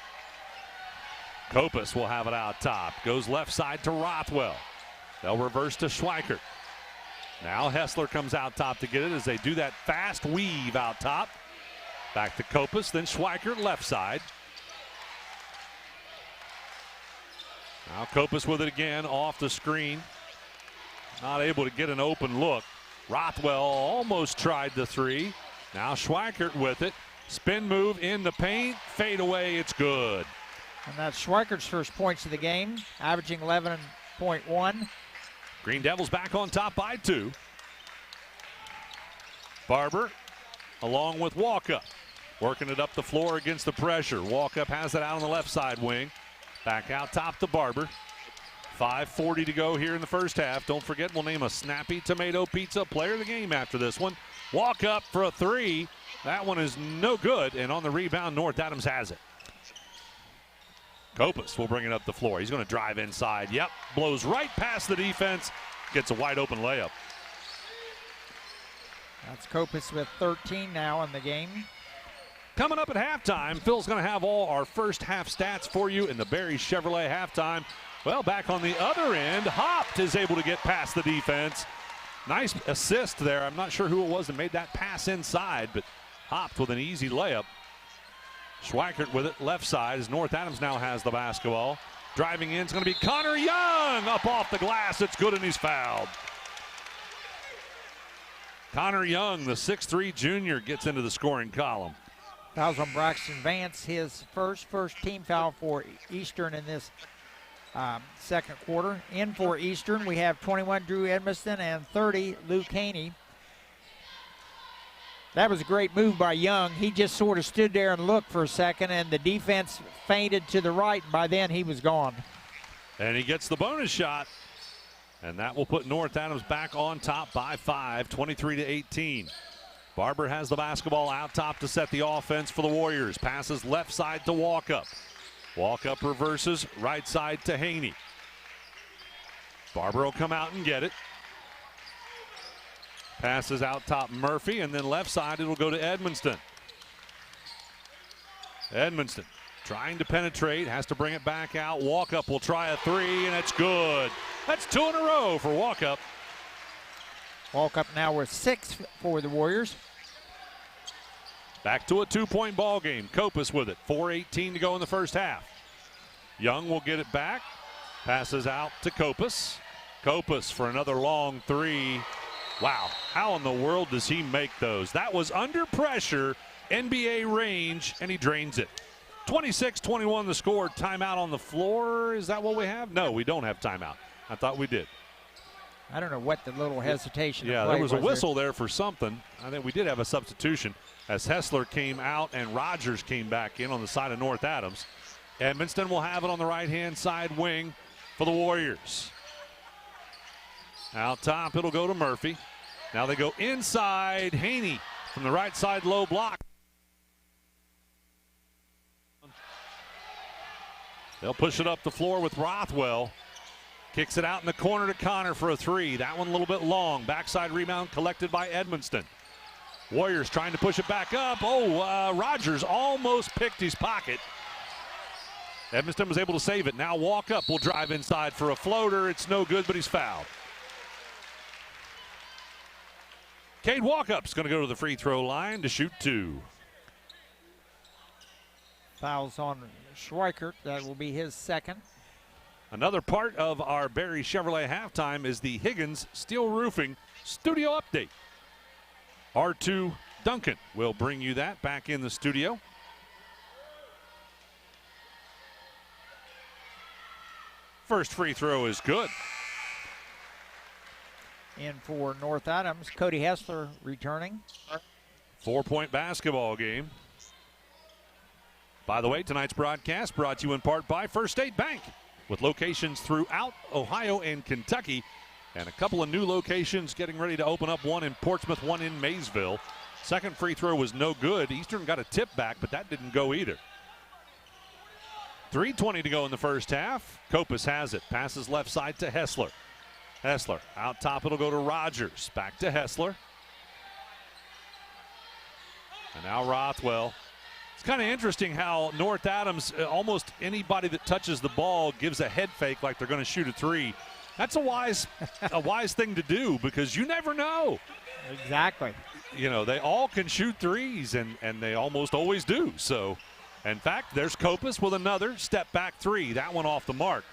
Kopus will have it out top. Goes left side to Rothwell. They'll reverse to Schweikert. Now Hessler comes out top to get it as they do that fast weave out top. Back to Kopus, then Schweikert left side. Now Kopus with it again off the screen. Not able to get an open look. Rothwell almost tried the 3. Now Schweikert with it. Spin move in the paint. Fade away. It's good. And that's Schweikert's first points of the game, averaging 11.1. Green Devils back on top by 2. Barber along with Walkup. Working it up the floor against the pressure. Walkup has it out on the left side wing. Back out top to Barber. 5:40 to go here in the first half. Don't forget, we'll name a Snappy Tomato Pizza player of the game after this one. Walk up for a 3. That one is no good, and on the rebound, North Adams has it. Kopus will bring it up the floor. He's going to drive inside. Yep, blows right past the defense. Gets a wide open layup. That's Kopus with 13 now in the game. Coming up at halftime, Phil's going to have all our first half stats for you in the Barry Chevrolet halftime. Well, back on the other end, Hopt is able to get past the defense. Nice assist there. I'm not sure who it was that made that pass inside, but Hopt with an easy layup. Schweikert with it left side as North Adams now has the basketball. Driving in is going to be Connor Young up off the glass. It's good and he's fouled. Connor Young, the 6'3 junior, gets into the scoring column. Fouls on Braxton Vance, his first team foul for Eastern in this second quarter. In for Eastern, we have 21 Drew Edmiston and 30 Luke Haney. That was a great move by Young. He just sort of stood there and looked for a second, and the defense feinted to the right, and by then he was gone. And he gets the bonus shot. And that will put North Adams back on top by 5, 23-18. Barber has the basketball out top to set the offense for the Warriors. Passes left side to Walkup. Walkup reverses right side to Haney. Barber will come out and get it. Passes out top Murphy, and then left side it'll go to Edmonston. Edmonston trying to penetrate, has to bring it back out. Walkup will try a three, and it's good. That's 2 in a row for Walkup. Walkup now with 6 for the Warriors. Back to a 2-point ball game. Kopus with it. 4:18 to go in the first half. Young will get it back. Passes out to Kopus. Kopus for another long three. Wow, how in the world does he make those? That was under pressure, NBA range, and he drains it. 26-21 the score. Timeout on the floor. Is that what we have? No, we don't have timeout. I thought we did. I don't know what the little hesitation. Yeah, there was a whistle there for something. I think we did have a substitution as Hessler came out and Rogers came back in on the side of North Adams. Edmonston will have it on the right-hand side wing for the Warriors. Out top, it'll go to Murphy. Now they go inside. Haney from the right side, low block. They'll push it up the floor with Rothwell. Kicks it out in the corner to Connor for a three. That one a little bit long. Backside rebound collected by Edmonston. Warriors trying to push it back up. Rogers almost picked his pocket. Edmonston was able to save it. Now Walkup will drive inside for a floater. It's no good, but he's fouled. Cade Walkup's going to go to the free throw line to shoot 2. Fouls on Schweikert. That will be his second. Another part of our Barry Chevrolet halftime is the Higgins Steel Roofing Studio Update. R2 Duncan will bring you that back in the studio. First free throw is good. In for North Adams, Cody Hessler returning. 4-point basketball game. By the way, tonight's broadcast brought to you in part by First State Bank, with locations throughout Ohio and Kentucky, and a couple of new locations getting ready to open up, one in Portsmouth, one in Maysville. Second free throw was no good. Eastern got a tip back, but that didn't go either. 3:20 to go in the first half. Kopus has it. Passes left side to Hessler. Hessler out top. It'll go to Rogers. Back to Hessler. And now Rothwell. It's kind of interesting how North Adams, almost anybody that touches the ball gives a head fake like they're going to shoot a three. That's a wise thing to do, because you never know. Exactly. You know, they all can shoot threes, and they almost always do. So, in fact, there's Kopus with another step back three. That one off the mark.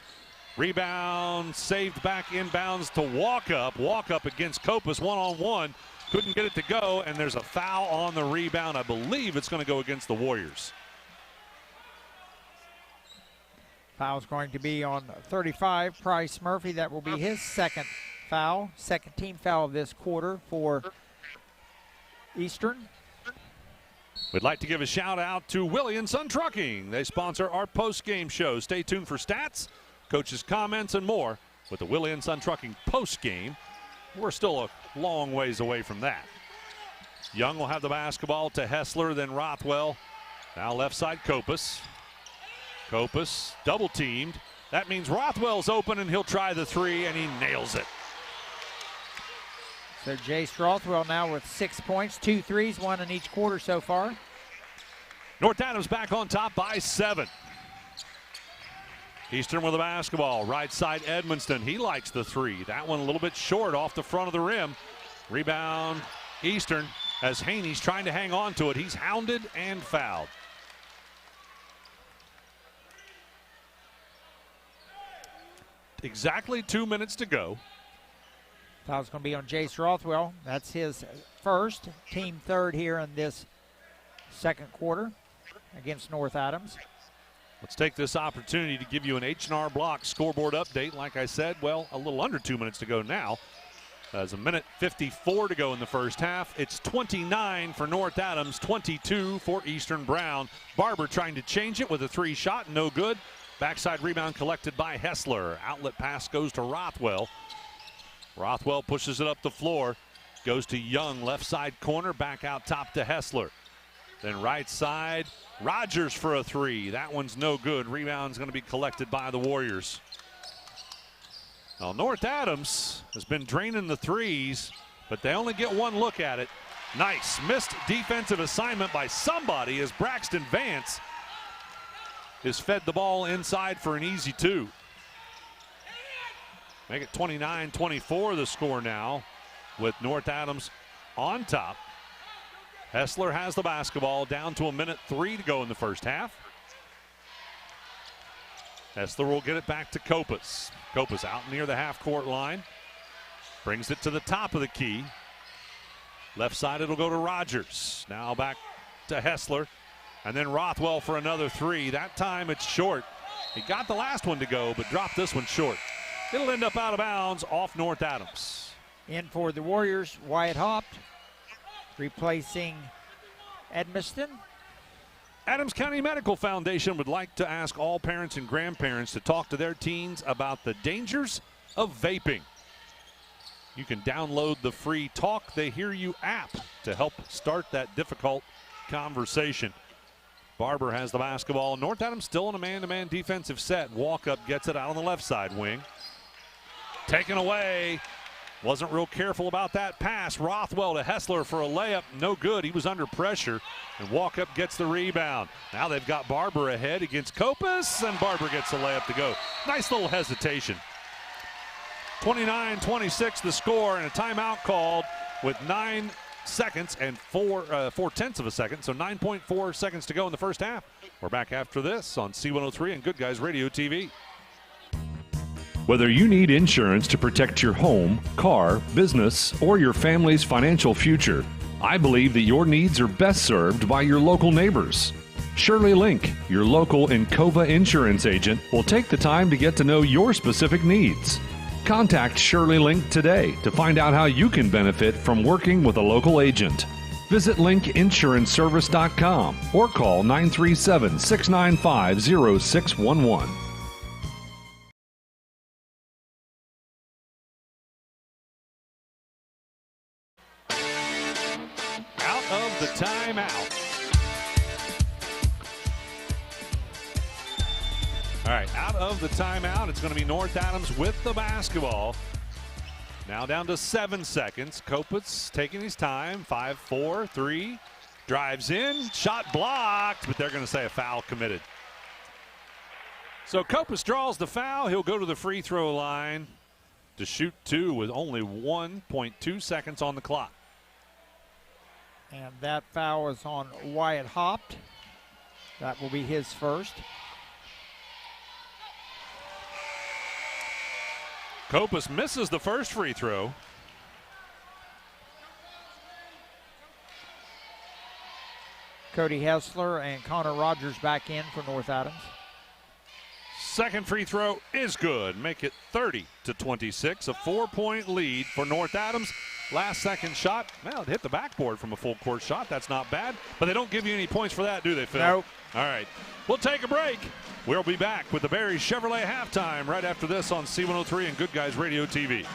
Rebound saved back inbounds to Walkup. Walkup against Kopus one-on-one. Couldn't get it to go, and there's a foul on the rebound. I believe it's going to go against the Warriors. Foul's going to be on 35, Price Murphy. That will be his second foul. Second team foul of this quarter for Eastern. We'd like to give a shout out to Willie and Son Trucking. They sponsor our post-game show. Stay tuned for stats, coaches' comments, and more with the Willie and Son Trucking post-game. We're still a long ways away from that. Young will have the basketball to Hessler, then Rothwell. Now left side Kopus. Kopus double teamed. That means Rothwell's open, and he'll try the three, and he nails it. So Jace Rothwell now with 6 points, 2 threes, 1 in each quarter so far. North Adams back on top by 7. Eastern with the basketball. Right side Edmonston. He likes the three. That one a little bit short off the front of the rim. Rebound Eastern as Haney's trying to hang on to it. He's hounded and fouled. Exactly 2 minutes to go. Foul's going to be on Jace Rothwell. That's his first, team third here in this second quarter against North Adams. Let's take this opportunity to give you an H&R Block scoreboard update. Like I said, well, a little under 2 minutes to go now. There's a minute 54 to go in the first half. It's 29 for North Adams, 22 for Eastern Brown. Barber trying to change it with a three shot, no good. Backside rebound collected by Hessler. Outlet pass goes to Rothwell. Rothwell pushes it up the floor. Goes to Young, left side corner, back out top to Hessler. Then right side, Rogers for a three. That one's no good. Rebound's going to be collected by the Warriors. Well, North Adams has been draining the threes, but they only get one look at it. Nice missed defensive assignment by somebody as Braxton Vance is fed the ball inside for an easy two. Make it 29-24 the score now with North Adams on top. Hessler has the basketball, down to 1:03 to go in the first half. Hessler will get it back to Copas. Copas out near the half-court line. Brings it to the top of the key. Left side, it'll go to Rogers. Now back to Hessler. And then Rothwell for another three. That time it's short. He got the last one to go, but dropped this one short. It'll end up out of bounds off North Adams. In for the Warriors, Wyatt Hopt, replacing Edmiston. Adams County Medical Foundation would like to ask all parents and grandparents to talk to their teens about the dangers of vaping. You can download the free Talk They Hear You app to help start that difficult conversation. Barber has the basketball. North Adams still in a man-to-man defensive set. Walkup gets it out on the left side wing. Taken away. Wasn't real careful about that pass. Rothwell to Hessler for a layup. No good. He was under pressure. And Walkup gets the rebound. Now they've got Barber ahead against Copas, and Barber gets the layup to go. Nice little hesitation. 29-26 the score, and a timeout called with 9 seconds and 4/10 of a second, so 9.4 seconds to go in the first half. We're back after this on C103 and Good Guys Radio TV. Whether you need insurance to protect your home, car, business, or your family's financial future, I believe that your needs are best served by your local neighbors. Shirley Link, your local Encova insurance agent, will take the time to get to know your specific needs. Contact Shirley Link today to find out how you can benefit from working with a local agent. Visit linkinsuranceservice.com or call 937-695-0611. Out of the timeout. All right, out of the timeout, it's going to be North Adams with the basketball. Now down to 7 seconds. Kopitz taking his time. 5-4-3. Drives in. Shot blocked, but they're going to say a foul committed. So Kopitz draws the foul. He'll go to the free throw line to shoot two with only 1.2 seconds on the clock. And that foul is on Wyatt Hopt. That will be his first. Kopitz misses the first free throw. Cody Hessler and Connor Rogers back in for North Adams. Second free throw is good. Make it 30-26, a 4-point lead for North Adams. Last second shot, well, it hit the backboard from a full court shot. That's not bad, but they don't give you any points for that, do they, Phil? Nope. All right, we'll take a break. We'll be back with the Barry Chevrolet halftime right after this on C103 and Good Guys Radio TV.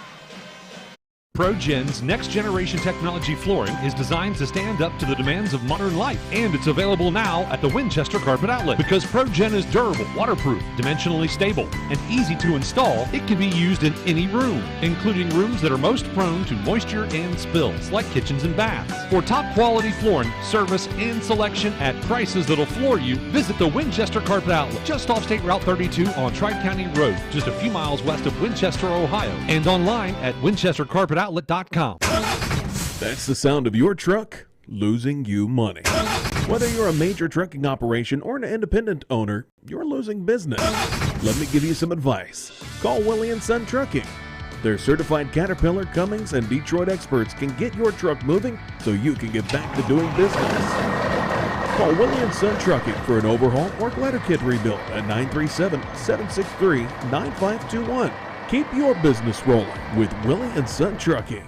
ProGen's next-generation technology flooring is designed to stand up to the demands of modern life, and it's available now at the Winchester Carpet Outlet. Because ProGen is durable, waterproof, dimensionally stable, and easy to install, it can be used in any room, including rooms that are most prone to moisture and spills, like kitchens and baths. For top-quality flooring, service, and selection at prices that'll floor you, visit the Winchester Carpet Outlet, just off State Route 32 on Tri-County Road, just a few miles west of Winchester, Ohio, and online at winchestercarpetoutlet.com. That's the sound of your truck losing you money. Whether you're a major trucking operation or an independent owner, you're losing business. Let me give you some advice. Call Willie & Son Trucking. Their certified Caterpillar, Cummins, and Detroit experts can get your truck moving so you can get back to doing business. Call Willie & Son Trucking for an overhaul or glider kit rebuild at 937-763-9521. Keep your business rolling with Willie & Son Trucking.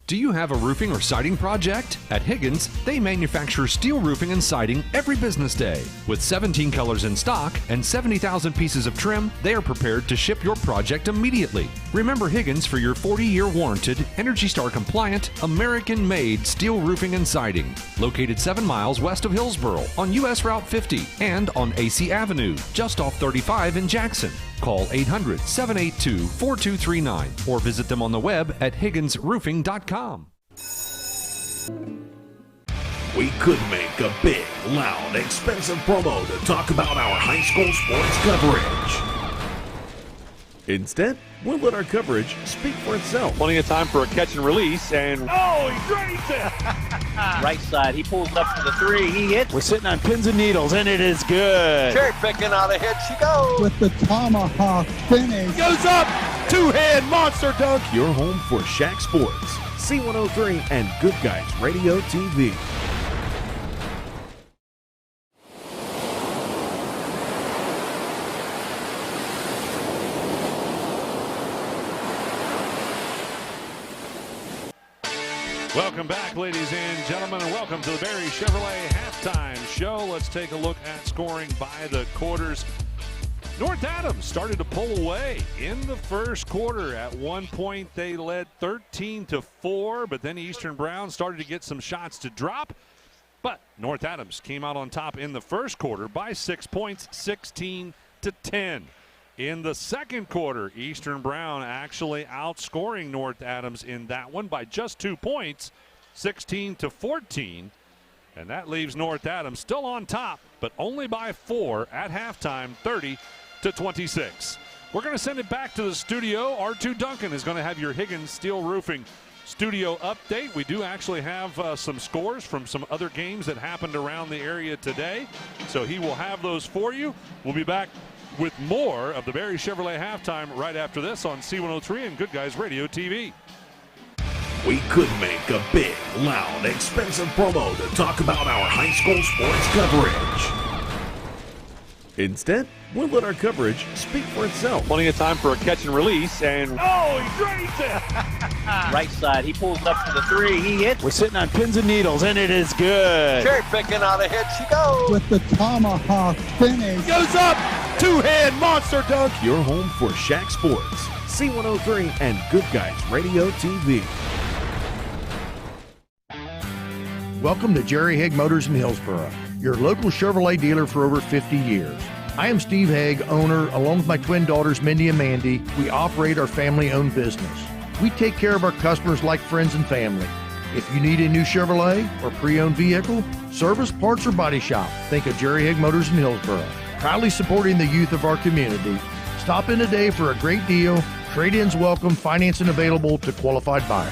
Do you have a roofing or siding project? At Higgins, they manufacture steel roofing and siding every business day. With 17 colors in stock and 70,000 pieces of trim, they are prepared to ship your project immediately. Remember Higgins for your 40-year warranted, Energy Star compliant, American-made steel roofing and siding. Located 7 miles west of Hillsboro on US Route 50 and on AC Avenue, just off 35 in Jackson. Call 800-782-4239 or visit them on the web at higginsroofing.com. We could make a big, loud, expensive promo to talk about our high school sports coverage. Instead, we'll let our coverage speak for itself. Plenty of time for a catch and release, and Oh, he drains it! Right side, he pulls up for the three. He hits. We're sitting on pins and needles, and it is good. Cherry picking out ahead she goes. With the tomahawk finish. Goes up, two-hand monster dunk. Your home for SHAC Sports, C103, and Good Guys Radio TV. Welcome back, ladies and gentlemen, and welcome to the Barry Chevrolet Halftime Show. Let's take a look at scoring by the quarters. North Adams started to pull away in the first quarter. At one point, they led 13-4, but then Eastern Brown started to get some shots to drop. But North Adams came out on top in the first quarter by 6 points, 16-10. In the second quarter, Eastern Brown actually outscoring North Adams in that one by just 2 points, 16-14. And that leaves North Adams still on top, but only by 4 at halftime, 30-26. We're going to send it back to the studio. R2 Duncan is going to have your Higgins Steel Roofing studio update. We do actually have some scores from some other games that happened around the area today, so he will have those for you. We'll be back with more of the Barry Chevrolet Halftime right after this on C103 and Good Guys Radio TV. We could make a big, loud, expensive promo to talk about our high school sports coverage. Instead, we'll let our coverage speak for itself. plenty of time for a catch and release, and Oh, he drains it! Right side, he pulls up for the three. He hits. We're sitting on pins and needles, and it is good. Cherry picking out ahead she goes. With the tomahawk finish. Goes up, two-hand monster dunk. Your home for SHAC Sports, C103, and Good Guys Radio TV. Welcome to Jerry Haig Motors in Hillsboro, your local Chevrolet dealer for over 50 years. I am Steve Haig, owner, along with my twin daughters, Mindy and Mandy. We operate our family-owned business. We take care of our customers like friends and family. If you need a new Chevrolet or pre-owned vehicle, service, parts, or body shop, think of Jerry Haig Motors in Hillsboro. Proudly supporting the youth of our community. Stop in today for a great deal. Trade-ins welcome, financing available to qualified buyers.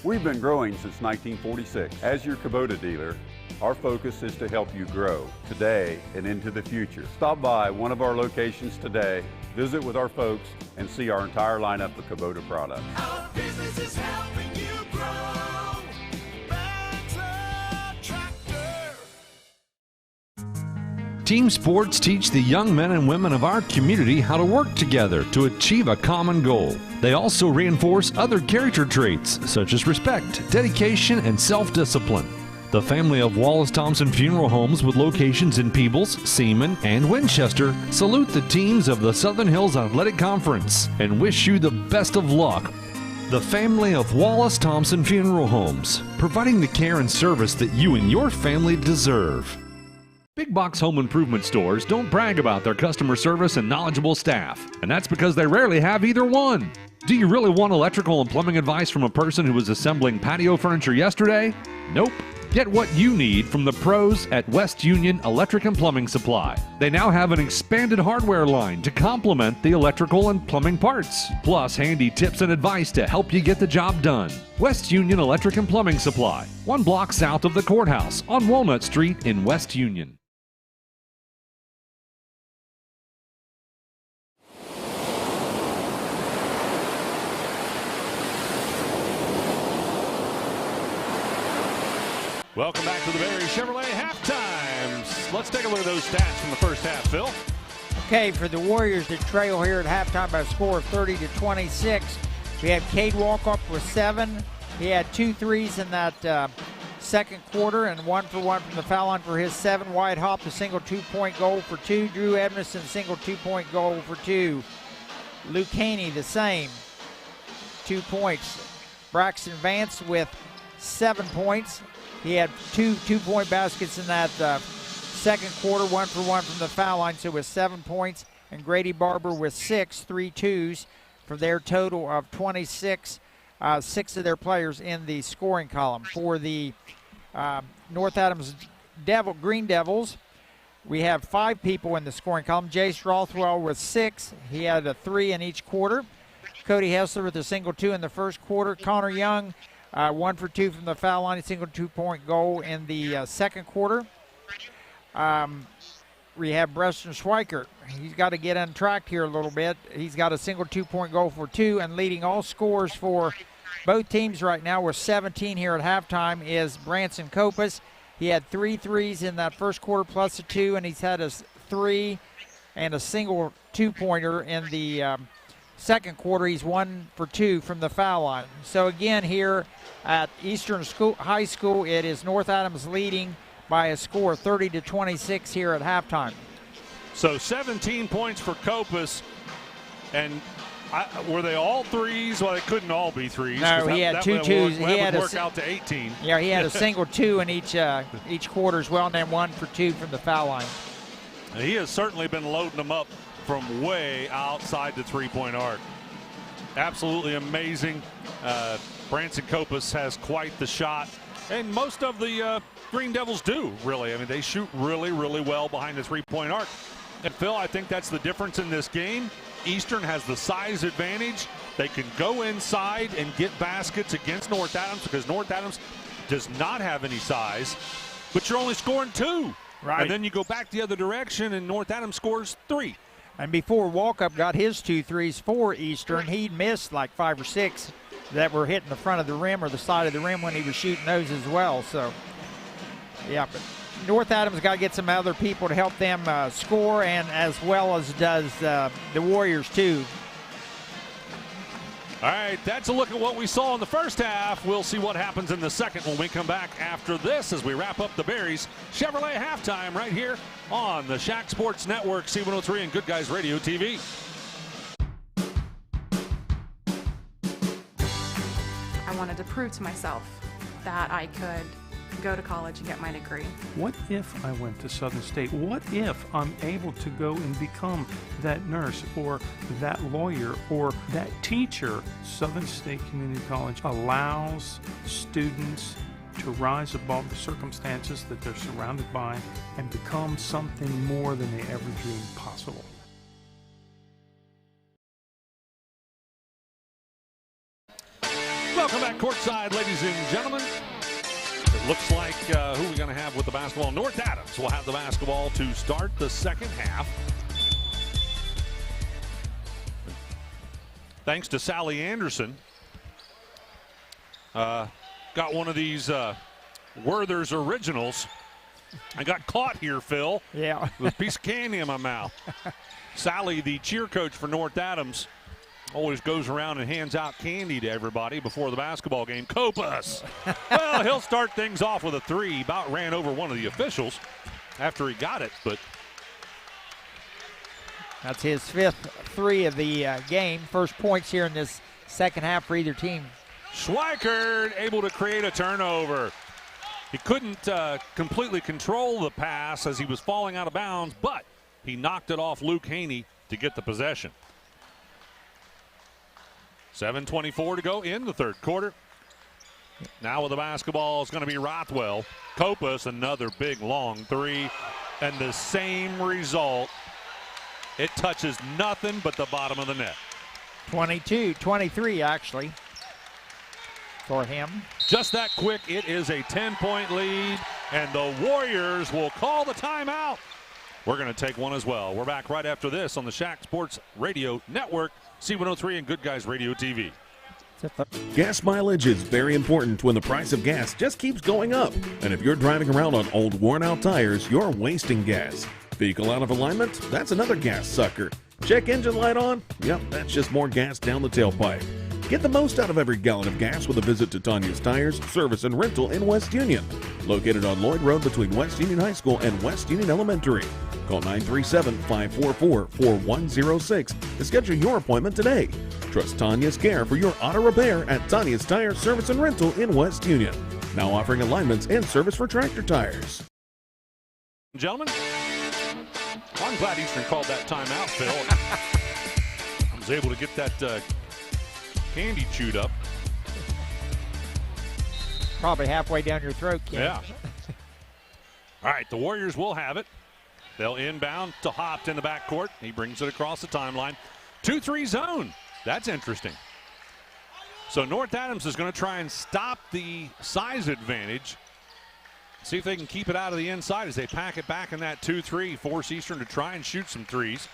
We've been growing since 1946. As your Kubota dealer, our focus is to help you grow today and into the future. Stop by one of our locations today, visit with our folks, and see our entire lineup of Kubota products. Our business is helping you grow. Bachelor Tractor. Team sports teach the young men and women of our community how to work together to achieve a common goal. They also reinforce other character traits such as respect, dedication, and self-discipline. The family of Wallace Thompson Funeral Homes with locations in Peebles, Seaman, and Winchester salute the teams of the Southern Hills Athletic Conference and wish you the best of luck. The family of Wallace Thompson Funeral Homes, providing the care and service that you and your family deserve. Big box home improvement stores don't brag about their customer service and knowledgeable staff, and that's because they rarely have either one. Do you really want electrical and plumbing advice from a person who was assembling patio furniture yesterday? Nope. Get what you need from the pros at West Union Electric and Plumbing Supply. They now have an expanded hardware line to complement the electrical and plumbing parts, plus handy tips and advice to help you get the job done. West Union Electric and Plumbing Supply, 1 block south of the courthouse on Walnut Street in West Union. Welcome back to the Barry Chevrolet halftime. Let's take a look at those stats from the first half, Phil. Okay, for the Warriors to trail here at halftime by a score of 30-26. We have Cade Walkup with 7. He had 2 threes in that second quarter and 1 for 1 from the foul line for his 7. Wyatt Hopp, a single 2-point goal for 2. Drew Edmondson, single 2-point goal for 2. Luke Haney, the same, 2 points. Braxton Vance with 7 points. He had 2 2-point baskets in that second quarter, 1 for 1 from the foul line, so with 7 points. And Grady Barber with 6, 3 twos for their total of 26. 6 of their players in the scoring column. For the North Adams Green Devils, we have 5 people in the scoring column. Jace Rothwell with 6. He had a 3 in each quarter. Cody Hessler with a single 2 in the first quarter. Connor Young, 1 for 2 from the foul line, a single 2-point goal in the second quarter. We have Preston Schweikert. He's got to get untracked here a little bit. He's got a single 2-point goal for 2, and leading all scores for both teams right now with 17 here at halftime is Branson Copas. He had 3 threes in that first quarter plus a 2, and he's had a 3 and a single 2-pointer in the second quarter. He's 1 for 2 from the foul line. So again here at Eastern High School, it is North Adams leading by a score of 30-26 here at halftime. So 17 points for Copas, and were they all threes? Well, they couldn't all be threes. No, he had 2 twos. He had would work out to 18. Yeah, he had a single 2 in each quarter as well, and then 1 for 2 from the foul line. He has certainly been loading them up from way outside the three-point arc. Absolutely amazing. Branson Copas has quite the shot, and most of the Green Devils do, really. I mean, they shoot really, really well behind the three-point arc. And Phil, I think that's the difference in this game. Eastern has the size advantage. They can go inside and get baskets against North Adams because North Adams does not have any size, but you're only scoring 2. Right. And then you go back the other direction and North Adams scores 3. And before Walkup got his 2 threes for Eastern, he'd missed like 5 or 6 that were hitting the front of the rim or the side of the rim when he was shooting those as well. So, yeah, but North Adams got to get some other people to help them score, and as well as does the Warriors too. All right, that's a look at what we saw in the first half. We'll see what happens in the second when we come back after this as we wrap up the Barry's Chevrolet halftime right here on the SHAC Sports Network, C103 and Good Guys Radio TV. I wanted to prove to myself that I could go to college and get my degree. What if I went to Southern State? What if I'm able to go and become that nurse or that lawyer or that teacher? Southern State Community College allows students to rise above the circumstances that they're surrounded by and become something more than they ever dreamed possible. Welcome back courtside, ladies and gentlemen. It looks like who are we going to have with the basketball? North Adams will have the basketball to start the second half. Thanks to Sally Anderson. Got one of these Werther's Originals. I got caught here, Phil. Yeah. With a piece of candy in my mouth. Sally, the cheer coach for North Adams, always goes around and hands out candy to everybody before the basketball game. Copas. Well, he'll start things off with a 3. About ran over one of the officials after he got it, but that's his 5th 3 of the game. First points here in this second half for either team. Schweikert able to create a turnover. He couldn't completely control the pass as he was falling out of bounds, but he knocked it off Luke Haney to get the possession. 7:24 to go in the third quarter. Now with the basketball is going to be Rothwell. Copas, another big long 3. And the same result. It touches nothing but the bottom of the net. 23 actually for him. Just that quick. It is a 10-point lead, and the Warriors will call the timeout. We're going to take one as well. We're back right after this on the SHAC Sports Radio Network, C103 and Good Guys Radio TV. Gas mileage is very important when the price of gas just keeps going up. And if you're driving around on old worn-out tires, you're wasting gas. Vehicle out of alignment? That's another gas sucker. Check engine light on? Yep, that's just more gas down the tailpipe. Get the most out of every gallon of gas with a visit to Tanya's Tires, Service and Rental in West Union. Located on Lloyd Road between West Union High School and West Union Elementary. Call 937-544-4106 to schedule your appointment today. Trust Tanya's care for your auto repair at Tanya's Tires, Service and Rental in West Union. Now offering alignments and service for tractor tires. Gentlemen, I'm glad Eastern called that timeout, Phil. I was able to get that candy chewed up. Probably halfway down your throat, Ken. Yeah. All right, the Warriors will have it. They'll inbound to Hopt in the backcourt. He brings it across the timeline. 2-3 zone. That's interesting. So North Adams is going to try and stop the size advantage. See if they can keep it out of the inside as they pack it back in that 2-3. Force Eastern to try and shoot some threes.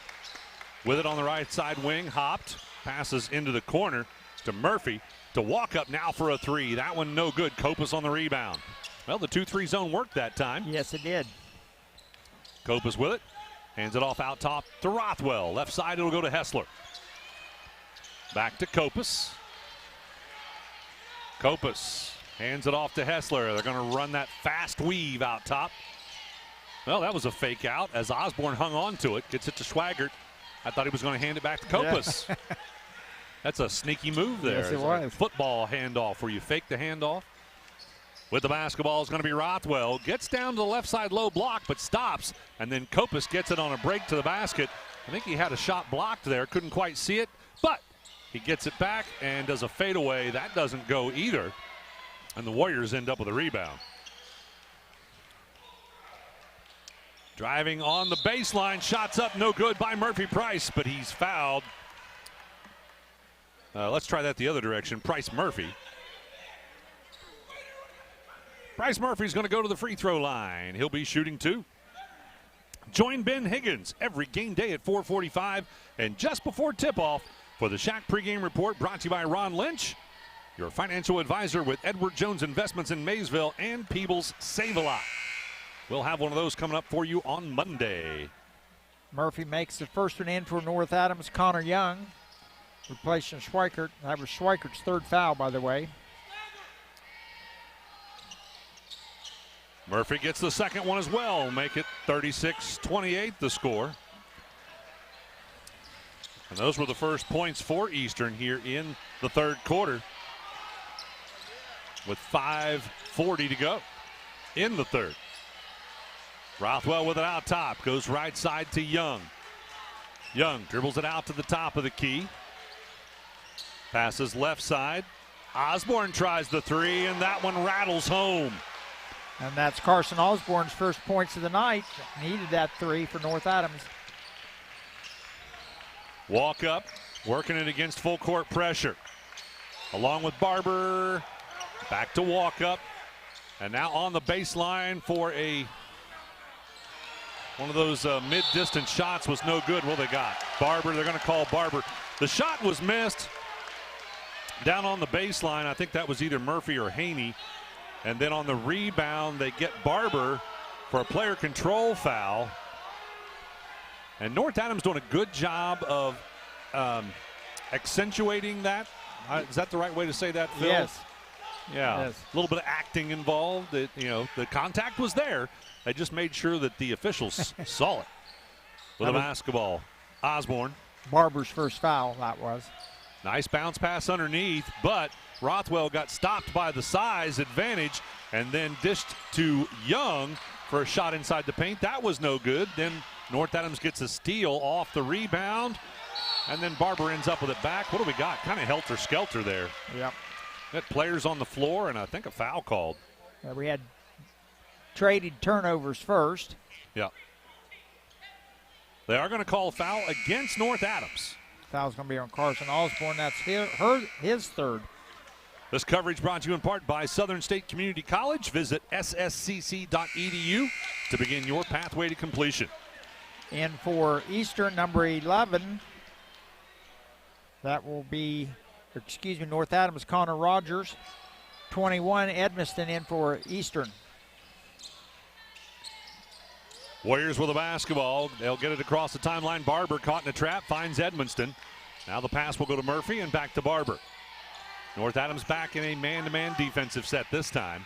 With it on the right side wing, Hopt passes into the corner to Murphy to walk up now for a three. That one no good. Kopus on the rebound. Well, the 2-3 zone worked that time. Yes, it did. Kopus with it. Hands it off out top to Rothwell. Left side, it'll go to Hessler. Back to Kopus. Kopus hands it off to Hessler. They're going to run that fast weave out top. Well, that was a fake out as Osborne hung on to it. Gets it to Schwaggart. I thought he was going to hand it back to Kopus. Yeah. That's a sneaky move there. Yes, it was. Football handoff where you fake the handoff. With the basketball is going to be Rothwell. Gets down to the left side low block, but stops. And then Kopus gets it on a break to the basket. I think he had a shot blocked there. Couldn't quite see it, but he gets it back and does a fadeaway. That doesn't go either. And the Warriors end up with a rebound. Driving on the baseline. Shots up, no good by Murphy Price, but he's fouled. Let's try that the other direction. Price Murphy. Bryce Murphy's going to go to the free throw line. He'll be shooting two. Join Ben Higgins every game day at 4:45 and just before tip-off for the SHAC pregame report brought to you by Ron Lynch, your financial advisor with Edward Jones Investments in Maysville and Peebles Save-A-Lot. We'll have one of those coming up for you on Monday. Murphy makes the first one in for North Adams. Connor Young replacing Schweikert. That was Schweikert's third foul, by the way. Murphy gets the second one as well. Make it 36-28 the score. And those were the first points for Eastern here in the third quarter with 5:40 to go in the third. Rothwell with it out top. Goes right side to Young. Young dribbles it out to the top of the key. Passes left side. Osborne tries the three, and that one rattles home. And that's Carson Osborne's first points of the night. Needed that three for North Adams. Walk up, working it against full court pressure. Along with Barber, back to walk up. And now on the baseline for one of those mid-distance shots was no good. Well, they got Barber. They're going to call Barber. The shot was missed down on the baseline. I think that was either Murphy or Haney. And then on the rebound, they get Barber for a player control foul. And North Adams doing a good job of accentuating that. Is that the right way to say that, Phil? Yes. Yeah, yes. A little bit of acting involved. The contact was there. They just made sure that the officials saw it. With the basketball, Osborne. Barber's first foul, that was. Nice bounce pass underneath, but Rothwell got stopped by the size advantage and then dished to Young for a shot inside the paint. That was no good. Then North Adams gets a steal off the rebound, and then Barber ends up with it back. What do we got? Kind of helter-skelter there. Yep. Got players on the floor, and I think a foul called. We had traded turnovers first. Yeah. They are going to call a foul against North Adams. Foul's going to be on Carson Osborne. That's his third. This coverage brought to you in part by Southern State Community College. Visit sscc.edu to begin your pathway to completion. And for Eastern, number 11, that will be North Adams, Connor Rogers. 21, Edmiston in for Eastern. Warriors with a basketball. They'll get it across the timeline. Barber caught in a trap, finds Edmiston. Now the pass will go to Murphy and back to Barber. North Adams back in a man-to-man defensive set this time.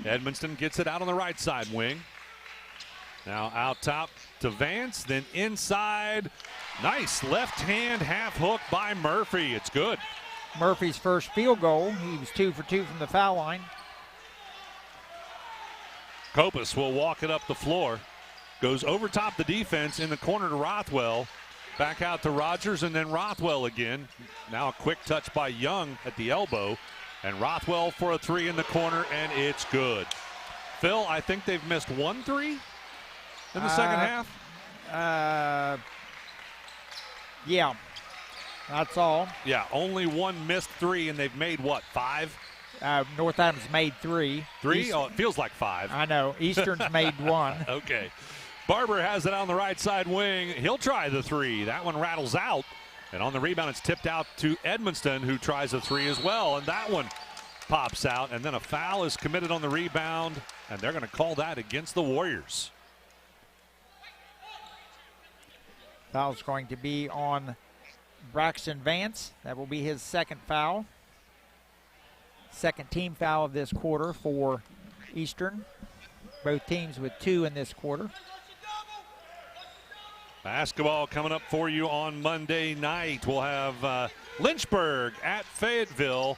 Edmiston gets it out on the right side wing. Now out top to Vance, then inside. Nice left hand half hook by Murphy. It's good. Murphy's first field goal. He was 2 for 2 from the foul line. Kopus will walk it up the floor. Goes over top the defense in the corner to Rothwell. Back out to Rogers and then Rothwell again. Now a quick touch by Young at the elbow. And Rothwell for a 3 in the corner, and it's good. Phil, I think they've missed 1 3 in the second half. Yeah, that's all. Yeah, only 1 missed 3, and they've made what, 5? North Adams made 3. 3? Oh, it feels like 5. I know. Eastern's made 1. Okay. Barber has it on the right side wing. He'll try the 3. That one rattles out. And on the rebound, it's tipped out to Edmiston, who tries a 3 as well. And that one pops out. And then a foul is committed on the rebound. And they're going to call that against the Warriors. Foul's going to be on Braxton Vance. That will be his second foul. Second team foul of this quarter for Eastern. Both teams with 2 in this quarter. Basketball coming up for you on Monday night. We'll have Lynchburg at Fayetteville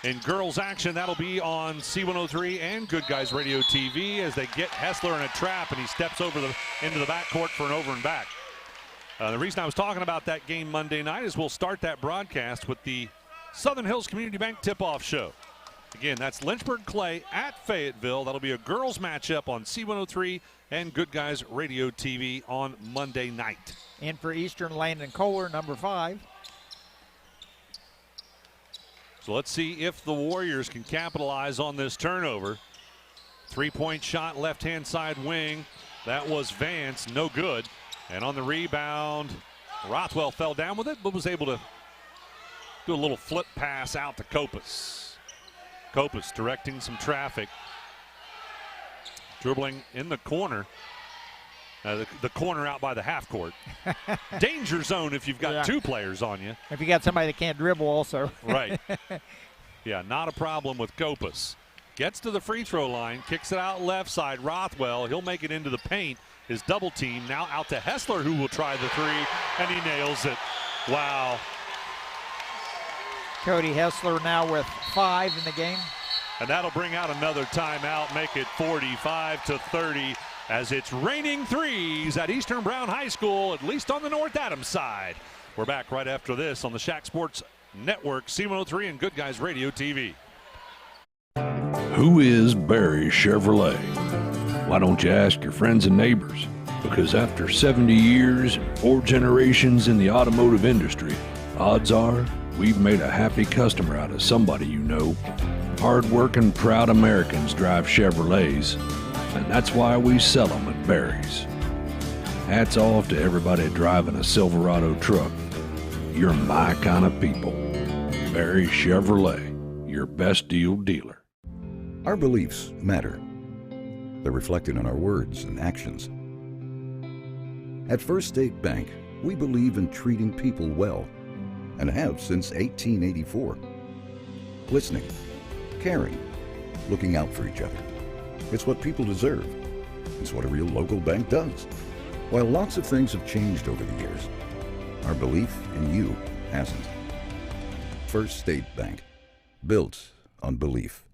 in girls action. That'll be on C103 and Good Guys Radio TV as they get Hessler in a trap and he steps over into the backcourt for an over and back. The reason I was talking about that game Monday night is we'll start that broadcast with the Southern Hills Community Bank tip-off show. Again, that's Lynchburg Clay at Fayetteville. That'll be a girls matchup on C103 and Good Guys Radio TV on Monday night. In for Eastern, Landon Kohler, number 5. So let's see if the Warriors can capitalize on this turnover. 3-point shot, left-hand side wing. That was Vance, no good. And on the rebound, Rothwell fell down with it, but was able to do a little flip pass out to Kopus. Kopus directing some traffic. Dribbling in the corner. The corner out by the half court. Danger zone if you've got 2 players on you. If you got somebody that can't dribble also. Right. Yeah, not a problem with Kopus. Gets to the free throw line, kicks it out left side. Rothwell, he'll make it into the paint. His double team now out to Hessler, who will try the 3, and he nails it. Wow. Cody Hessler now with 5 in the game. And that'll bring out another timeout, make it 45-30 as it's raining 3s at Eastern Brown High School, at least on the North Adams side. We're back right after this on the SHAC Sports Network, C103 and Good Guys Radio TV. Who is Barry Chevrolet? Why don't you ask your friends and neighbors? Because after 70 years and 4 generations in the automotive industry, odds are we've made a happy customer out of somebody you know. Hard-working, proud Americans drive Chevrolets, and that's why we sell them at Barry's. Hats off to everybody driving a Silverado truck. You're my kind of people. Barry Chevrolet, your best deal dealer. Our beliefs matter. They're reflected in our words and actions. At First State Bank, we believe in treating people well, and have since 1884. Listening, caring, looking out for each other. It's what people deserve. It's what a real local bank does. While lots of things have changed over the years, our belief in you hasn't. First State Bank, built on belief.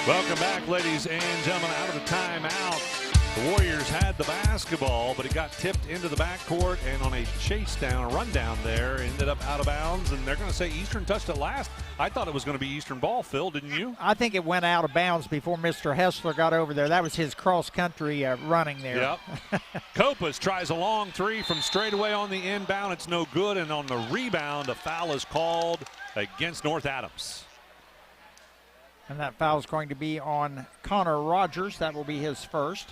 Welcome back, ladies and gentlemen, out of the timeout. The Warriors had the basketball, but it got tipped into the backcourt, and on a chase down, a rundown there, ended up out of bounds, and they're going to say Eastern touched it last. I thought it was going to be Eastern ball, Phil, didn't you? I think it went out of bounds before Mr. Hessler got over there. That was his cross-country running there. Yep. Kopus tries a long three from straightaway on the inbound. It's no good, and on the rebound, a foul is called against North Adams. And that foul is going to be on Connor Rogers. That will be his first.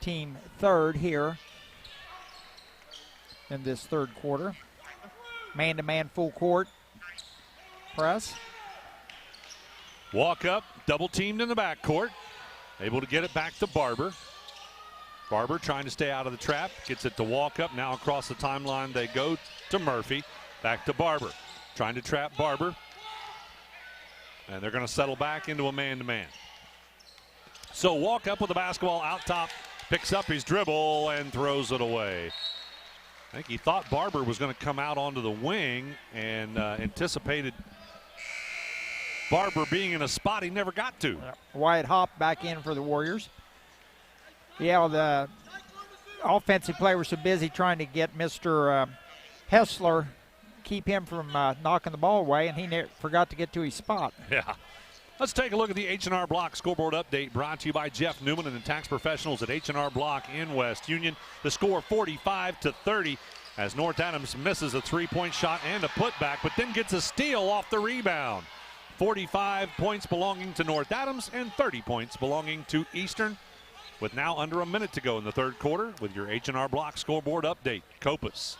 Team third here in this third quarter. Man-to-man full court press. Walk up, double teamed in the backcourt. Able to get it back to Barber. Barber trying to stay out of the trap. Gets it to walk up. Now across the timeline they go to Murphy. Back to Barber. Trying to trap Barber. And they're going to settle back into a man-to-man. So walk up with the basketball out top. Picks up his dribble and throws it away. I think he thought Barber was going to come out onto the wing and anticipated Barber being in a spot he never got to. Wyatt Hopp back in for the Warriors. Yeah, well, the offensive player was so busy trying to get Mr. Hessler, keep him from knocking the ball away, and he forgot to get to his spot. Yeah. Let's take a look at the H&R Block scoreboard update brought to you by Jeff Newman and the tax professionals at H&R Block in West Union. The score 45-30 as North Adams misses a three-point shot and a putback, but then gets a steal off the rebound. 45 points belonging to North Adams and 30 points belonging to Eastern, with now under a minute to go in the third quarter with your H&R Block scoreboard update. Kopus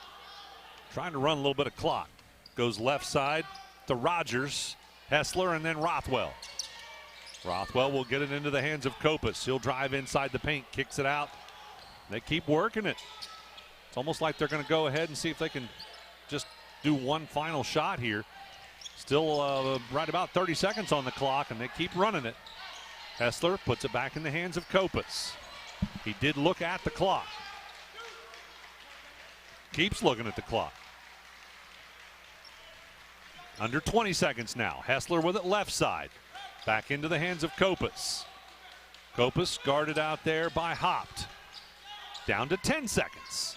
trying to run a little bit of clock. Goes left side to Rogers. Hessler and then Rothwell. Rothwell will get it into the hands of Kopus. He'll drive inside the paint, kicks it out. They keep working it. It's almost like they're going to go ahead and see if they can just do one final shot here. Still right about 30 seconds on the clock, and they keep running it. Hessler puts it back in the hands of Kopus. He did look at the clock. Keeps looking at the clock. Under 20 seconds now. Hessler with it left side. Back into the hands of Kopus. Kopus guarded out there by Hopt. Down to 10 seconds.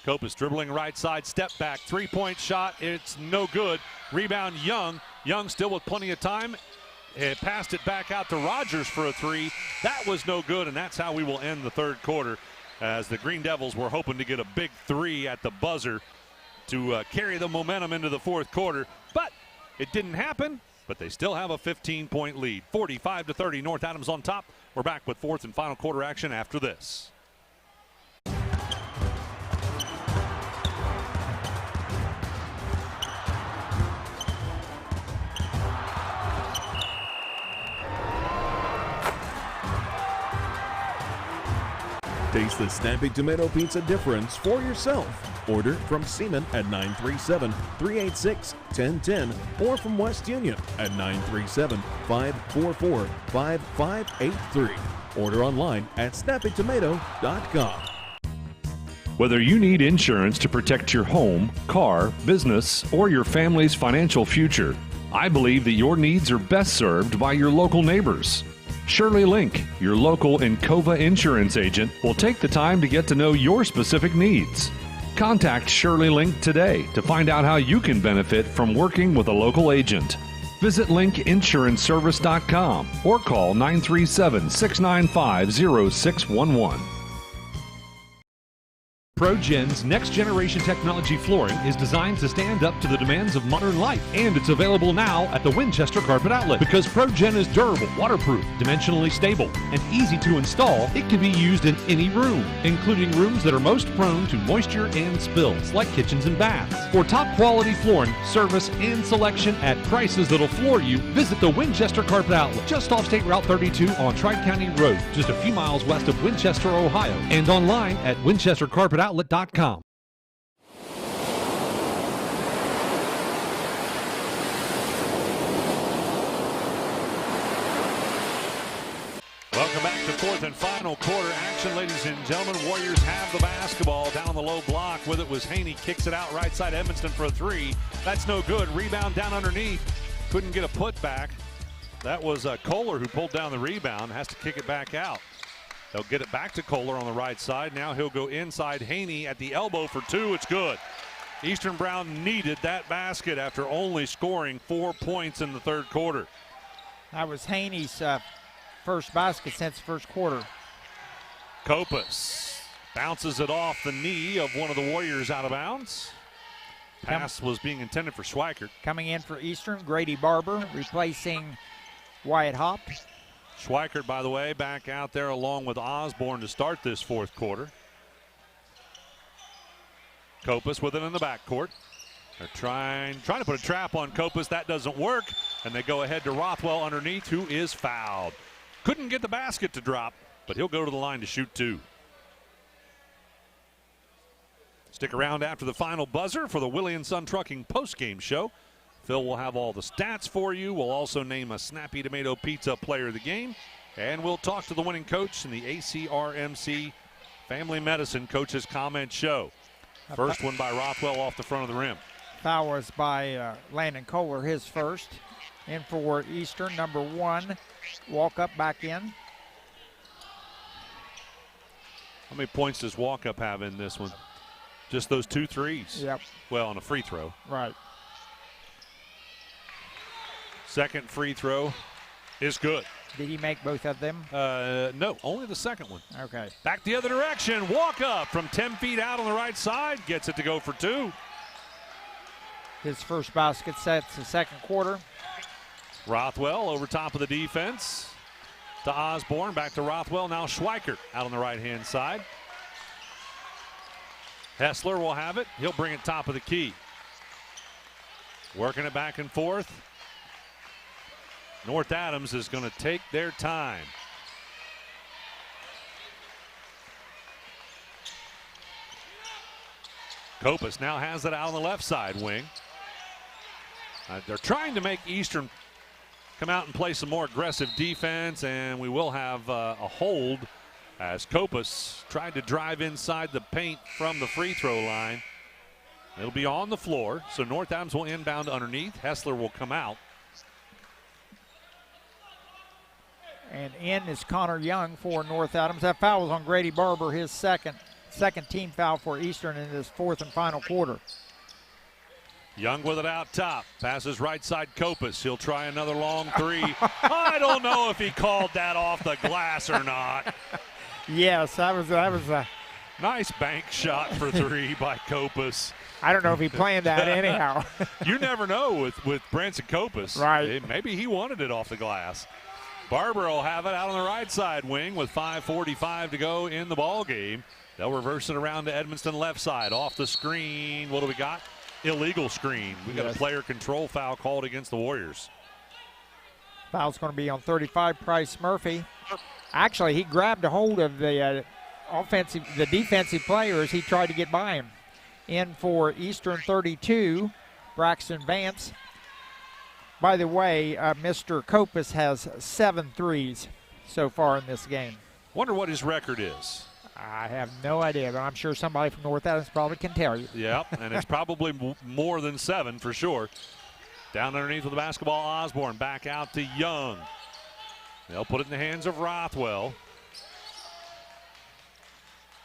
Kopus dribbling right side, step back, three-point shot. It's no good. Rebound Young. Young still with plenty of time. It passed it back out to Rogers for a three. That was no good, and that's how we will end the third quarter, as the Green Devils were hoping to get a big three at the buzzer to carry the momentum into the fourth quarter, but it didn't happen. But they still have a 15-point lead. 45-30, North Adams on top. We're back with fourth and final quarter action after this. Taste the Snappy Tomato Pizza difference for yourself. Order from Seaman at 937-386-1010 or from West Union at 937-544-5583. Order online at snappytomato.com. Whether you need insurance to protect your home, car, business, or your family's financial future, I believe that your needs are best served by your local neighbors. Shirley Link, your local Encova insurance agent, will take the time to get to know your specific needs. Contact Shirley Link today to find out how you can benefit from working with a local agent. Visit linkinsuranceservice.com or call 937-695-0611. ProGen's next-generation technology flooring is designed to stand up to the demands of modern life, and it's available now at the Winchester Carpet Outlet. Because ProGen is durable, waterproof, dimensionally stable, and easy to install, it can be used in any room, including rooms that are most prone to moisture and spills, like kitchens and baths. For top-quality flooring, service, and selection at prices that'll floor you, visit the Winchester Carpet Outlet, just off State Route 32 on Tri-County Road, just a few miles west of Winchester, Ohio, and online at winchestercarpetoutlet.com. Welcome back to fourth and final quarter action, ladies and gentlemen. Warriors have the basketball down on the low block. With it was Haney, kicks it out right side Edmonston for a three. That's no good. Rebound down underneath. Couldn't get a putback. That was Kohler who pulled down the rebound. Has to kick it back out. They'll get it back to Kohler on the right side. Now he'll go inside. Haney at the elbow for two. It's good. Eastern Brown needed that basket after only scoring 4 points in the third quarter. That was Haney's first basket since the first quarter. Kopus bounces it off the knee of one of the Warriors out of bounds. Pass was being intended for Schweikert. Coming in for Eastern, Grady Barber replacing Wyatt Hop. Schweikert, by the way, back out there along with Osborne to start this fourth quarter. Kopus with it in the backcourt. They're trying to put a trap on Kopus. That doesn't work, and they go ahead to Rothwell underneath, who is fouled. Couldn't get the basket to drop, but he'll go to the line to shoot two. Stick around after the final buzzer for the Willie & Son Trucking postgame show. Phil will have all the stats for you. We'll also name a Snappy Tomato Pizza player of the game. And we'll talk to the winning coach in the ACRMC Family Medicine Coaches Comment Show. First one by Rothwell off the front of the rim. Foul was by Landon Kohler, his first. In for Eastern, number 1. Walk up back in. How many points does Walk Up have in this one? Just those 2 threes? Yep. Well, on a free throw. Right. Second free throw is good. Did he make both of them? No, only the second one. Okay. Back the other direction. Walk up from 10 feet out on the right side. Gets it to go for 2. His first basket sets the second quarter. Rothwell over top of the defense to Osborne. Back to Rothwell. Now Schweikert out on the right-hand side. Hessler will have it. He'll bring it top of the key. Working it back and forth. North Adams is going to take their time. Kopus now has it out on the left side wing. They're trying to make Eastern come out and play some more aggressive defense, and we will have a hold as Kopus tried to drive inside the paint from the free throw line. It'll be on the floor, so North Adams will inbound underneath. Hessler will come out. And in is Connor Young for North Adams. That foul was on Grady Barber, his second team foul for Eastern in this fourth and final quarter. Young with it out top. Passes right side Kopus. He'll try another long three. I don't know if he called that off the glass or not. Yes, that was a nice bank shot for 3 by Kopus. I don't know if he planned that anyhow. You never know with Branson Kopus. Right. Maybe he wanted it off the glass. Barber will have it out on the right side wing with 5:45 to go in the ball game. They'll reverse it around to Edmonston left side. Off the screen. What do we got? Illegal screen. We got a player control foul called against the Warriors. Foul's going to be on 35, Price Murphy. Actually, he grabbed a hold of the defensive players. He tried to get by him. In for Eastern 32, Braxton Vance. By the way, Mr. Kopus has 7 threes so far in this game. Wonder what his record is. I have no idea, but I'm sure somebody from North Adams probably can tell you. Yep, and it's probably more than 7 for sure. Down underneath with the basketball, Osborne back out to Young. They'll put it in the hands of Rothwell.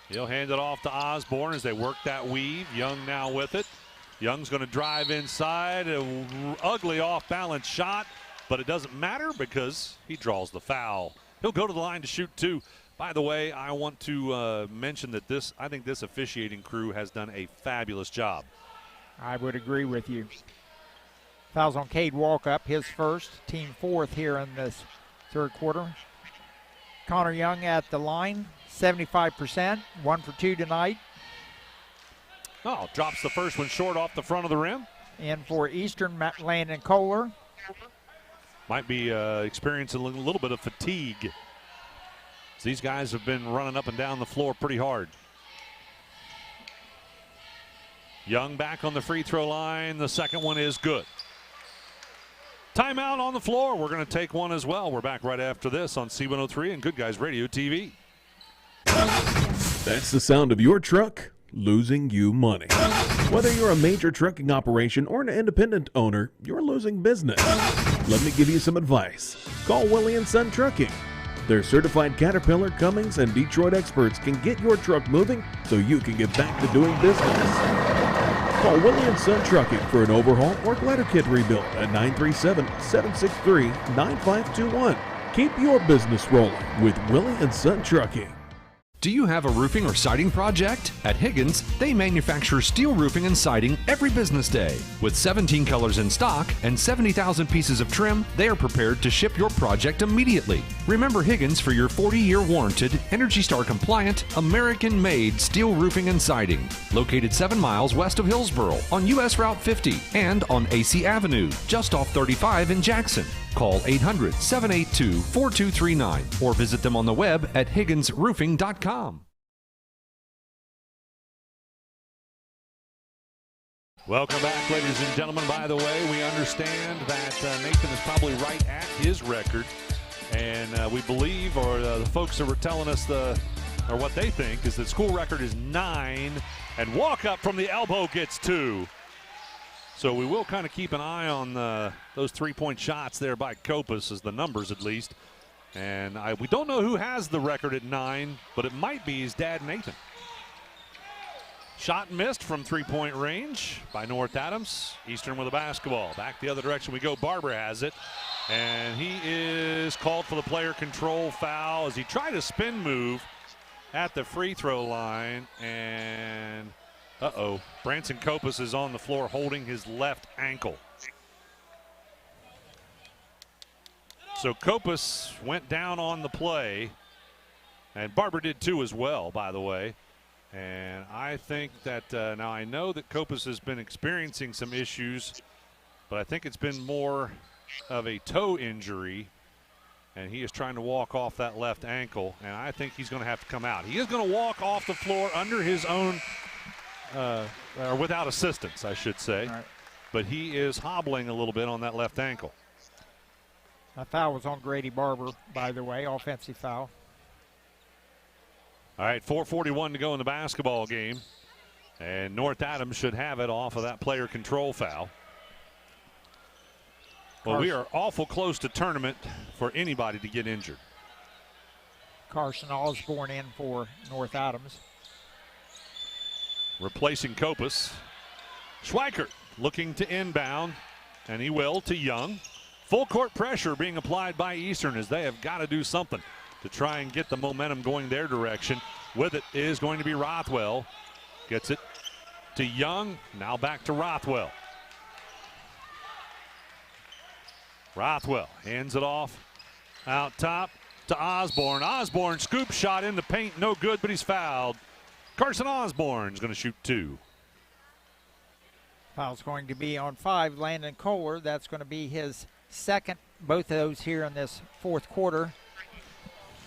He'll hand it off to Osborne as they work that weave. Young now with it. Young's going to drive inside. An ugly off-balance shot, but it doesn't matter because he draws the foul. He'll go to the line to shoot 2. By the way, I want to mention that I think this officiating crew has done a fabulous job. I would agree with you. Fouls on Cade Walkup, his first, team 4th here in this third quarter. Connor Young at the line, 75%, 1 for 2 tonight. Oh, drops the first one short off the front of the rim. In for Eastern, Landon Kohler. Might be experiencing a little bit of fatigue. These guys have been running up and down the floor pretty hard. Young back on the free throw line. The second one is good. Timeout on the floor. We're going to take one as well. We're back right after this on C103 and Good Guys Radio TV. That's the sound of your truck losing you money. Whether you're a major trucking operation or an independent owner, you're losing business. Let me give you some advice. Call Willie & Son Trucking. Their certified Caterpillar, Cummins, and Detroit experts can get your truck moving so you can get back to doing business. Call Willie & Son Trucking for an overhaul or glider kit rebuild at 937-763-9521. Keep your business rolling with Willie & Son Trucking. Do you have a roofing or siding project? At Higgins, they manufacture steel roofing and siding every business day. With 17 colors in stock and 70,000 pieces of trim, they are prepared to ship your project immediately. Remember Higgins for your 40-year warranted, ENERGY STAR compliant, American-made steel roofing and siding. Located 7 miles west of Hillsboro on US Route 50 and on AC Avenue, just off 35 in Jackson. Call 800-782-4239 or visit them on the web at higginsroofing.com. Welcome back, ladies and gentlemen. By the way, we understand that Nathan is probably right at his record, and we believe, or the folks that were telling us or what they think is that school record is 9, and walk up from the elbow gets 2. So we will kind of keep an eye on those three-point shots there by Kopus, as the numbers at least. And we don't know who has the record at 9, but it might be his dad, Nathan. Shot missed from three-point range by North Adams. Eastern with a basketball. Back the other direction we go. Barber has it. And he is called for the player control foul as he tried a spin move at the free throw line. And Branson Kopus is on the floor holding his left ankle. So Kopus went down on the play. And Barber did too as well, by the way. And I think that now I know that Kopus has been experiencing some issues, but I think it's been more of a toe injury, and he is trying to walk off that left ankle, and I think he's going to have to come out. He is going to walk off the floor under his own, or without assistance, I should say. Right. But he is hobbling a little bit on that left ankle. That foul was on Grady Barber, by the way, offensive foul. All right, 4:41 to go in the basketball game. And North Adams should have it off of that player control foul. Well, we are awful close to tournament for anybody to get injured. Carson Osborne in for North Adams. Replacing Kopus. Schweikert looking to inbound, and he will to Young. Full court pressure being applied by Eastern as they have got to do something to try and get the momentum going their direction. With it is going to be Rothwell. Gets it to Young. Now back to Rothwell. Rothwell hands it off out top to Osborne. Osborne scoop shot in the paint. No good, but he's fouled. Carson Osborne's going to shoot 2. Foul's going to be on 5, Landon Kohler. That's going to be his second. Both of those here in this fourth quarter.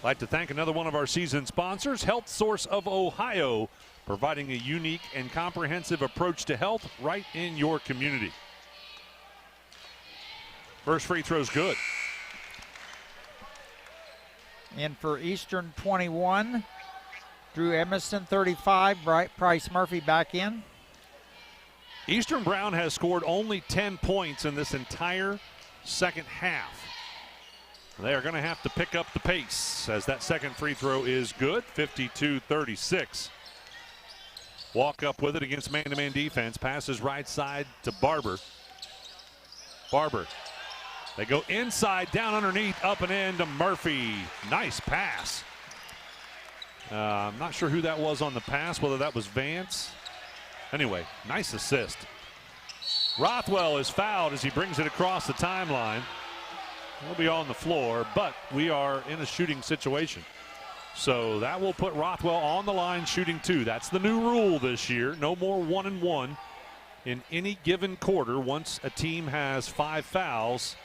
I'd like to thank another one of our season sponsors, Health Source of Ohio, providing a unique and comprehensive approach to health right in your community. First free throw's good. In for Eastern 21, Drew Emerson 35, Bryce Murphy back in. Eastern Brown has scored only 10 points in this entire second half. They are going to have to pick up the pace as that second free throw is good, 52-36. Walk up with it against man-to-man defense. Passes right side to Barber. Barber. They go inside, down underneath, up and in to Murphy. Nice pass. I'm not sure who that was on the pass, whether that was Vance. Anyway, nice assist. Rothwell is fouled as he brings it across the timeline. He'll be on the floor, but we are in a shooting situation. So that will put Rothwell on the line shooting 2. That's the new rule this year. No more 1-and-1 in any given quarter. Once a team has 5 fouls,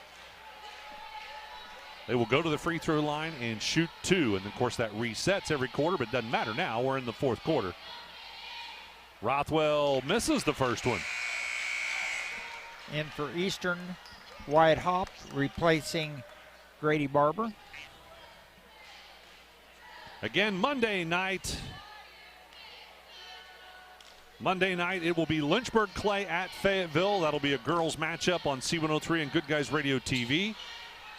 they will go to the free throw line and shoot 2. And of course that resets every quarter, but it doesn't matter now. We're in the fourth quarter. Rothwell misses the first one. In for Eastern, Wyatt Hopp replacing Grady Barber. Again, Monday night, it will be Lynchburg Clay at Fayetteville. That'll be a girls matchup on C103 and Good Guys Radio TV.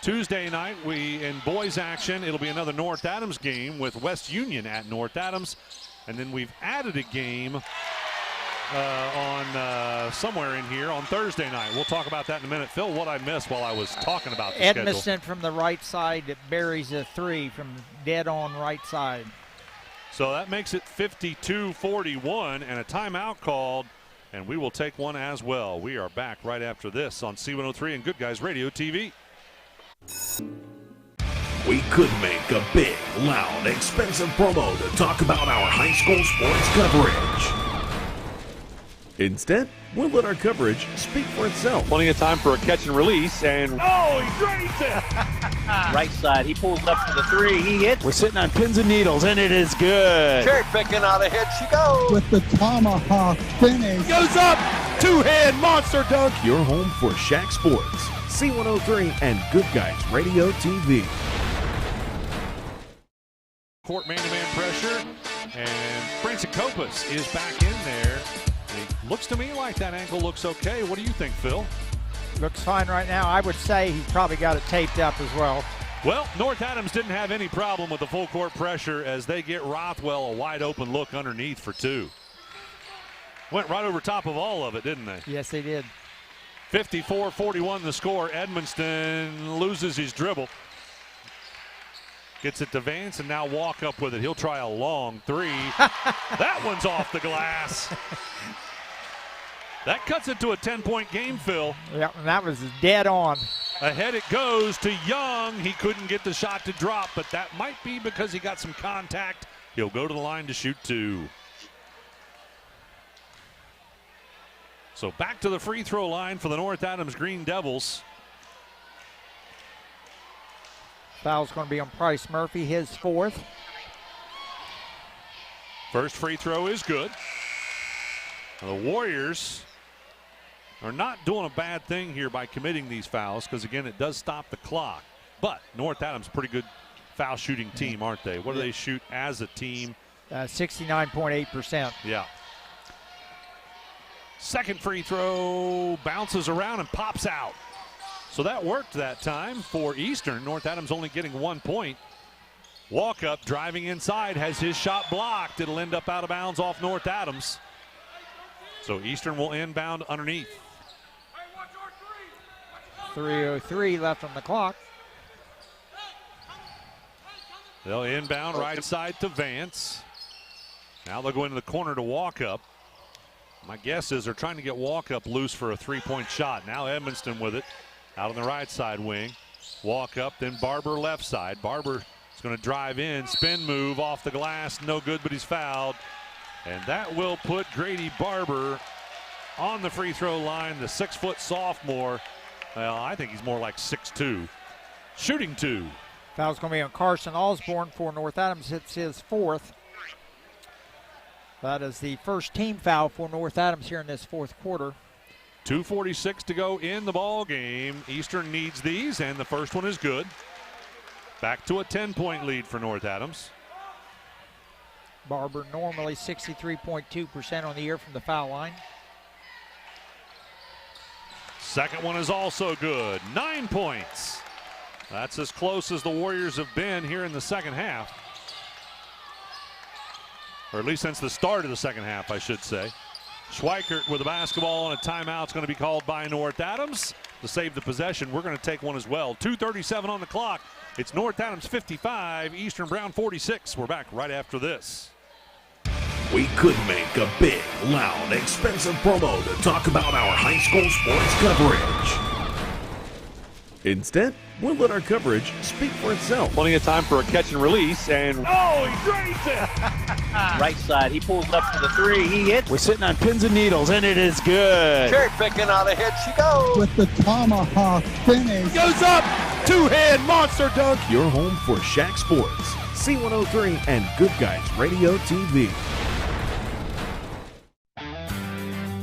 Tuesday night, in boys action, it'll be another North Adams game with West Union at North Adams. And then we've added a game on somewhere in here on Thursday night. We'll talk about that in a minute. Phil, what I missed while I was talking about the schedule. Edmiston from the right side that buries a 3 from dead on right side. So that makes it 52-41 and a timeout called, and we will take one as well. We are back right after this on C103 and Good Guys Radio TV. We could make a big, loud, expensive promo to talk about our high school sports coverage. Instead, we'll let our coverage speak for itself. Plenty of time for a catch and release, and Oh, he drains it. Right side, he pulls up for the 3. He hits. We're sitting on pins and needles, and it is good. Cherry picking out ahead she goes. With the tomahawk finish. Goes up. Two-hand monster dunk. Your home for SHAC Sports, C103 and Good Guys Radio TV. Court man-to-man pressure, and Francis Copas is back in there. It looks to me like that ankle looks okay. What do you think, Phil? Looks fine right now. I would say he's probably got it taped up as well. Well, North Adams didn't have any problem with the full court pressure as they get Rothwell a wide open look underneath for 2. Went right over top of all of it, didn't they? Yes, they did. 54-41 the score. Edmiston loses his dribble. Gets it to Vance and now walk up with it. He'll try a long 3. That one's off the glass. That cuts it to a 10-point game, Phil. Yeah, and that was dead on. Ahead it goes to Young. He couldn't get the shot to drop, but that might be because he got some contact. He'll go to the line to shoot 2. So back to the free throw line for the North Adams Green Devils. Foul's going to be on Price Murphy, his 4th. First free throw is good. Now the Warriors are not doing a bad thing here by committing these fouls because, again, it does stop the clock. But North Adams, pretty good foul shooting team, aren't they? What do they shoot as a team? 69.8%. Yeah. Second free throw bounces around and pops out. So that worked that time for Eastern. North Adams only getting 1 point. Walk up, driving inside, has his shot blocked. It'll end up out of bounds off North Adams. So Eastern will inbound underneath. 3:03 left on the clock. They'll inbound right side to Vance. Now they'll go into the corner to walk up. My guess is they're trying to get walk up loose for a 3-point shot. Now Edmiston with it. Out on the right side wing. Walk up, then Barber left side. Barber is going to drive in. Spin move off the glass. No good, but he's fouled. And that will put Grady Barber on the free throw line. The 6-foot sophomore. Well, I think he's more like 6'2". Shooting 2. Foul's going to be on Carson Osborne for North Adams. It's his 4th. That is the first team foul for North Adams here in this 4th quarter. 2:46 to go in the ball game. Eastern needs these, and the first one is good. Back to a 10-point lead for North Adams. Barber normally 63.2% on the year from the foul line. Second one is also good. 9 points. That's as close as the Warriors have been here in the second half. Or at least since the start of the second half, I should say. Schweikert with the basketball, and a timeout is going to be called by North Adams to save the possession. We're going to take one as well. 2:37 on the clock. It's North Adams 55, Eastern Brown 46. We're back right after this. We could make a big, loud, expensive promo to talk about our high school sports coverage. Instead, we'll let our coverage speak for itself. Plenty of time for a catch and release, and Oh, he drains it. Right side, he pulls up for the 3. He hits. We're sitting on pins and needles, and it is good. Cherry picking out ahead she goes. With the tomahawk finish. Goes up. Two-hand monster dunk. Your home for SHAC Sports, C103 and Good Guys Radio TV.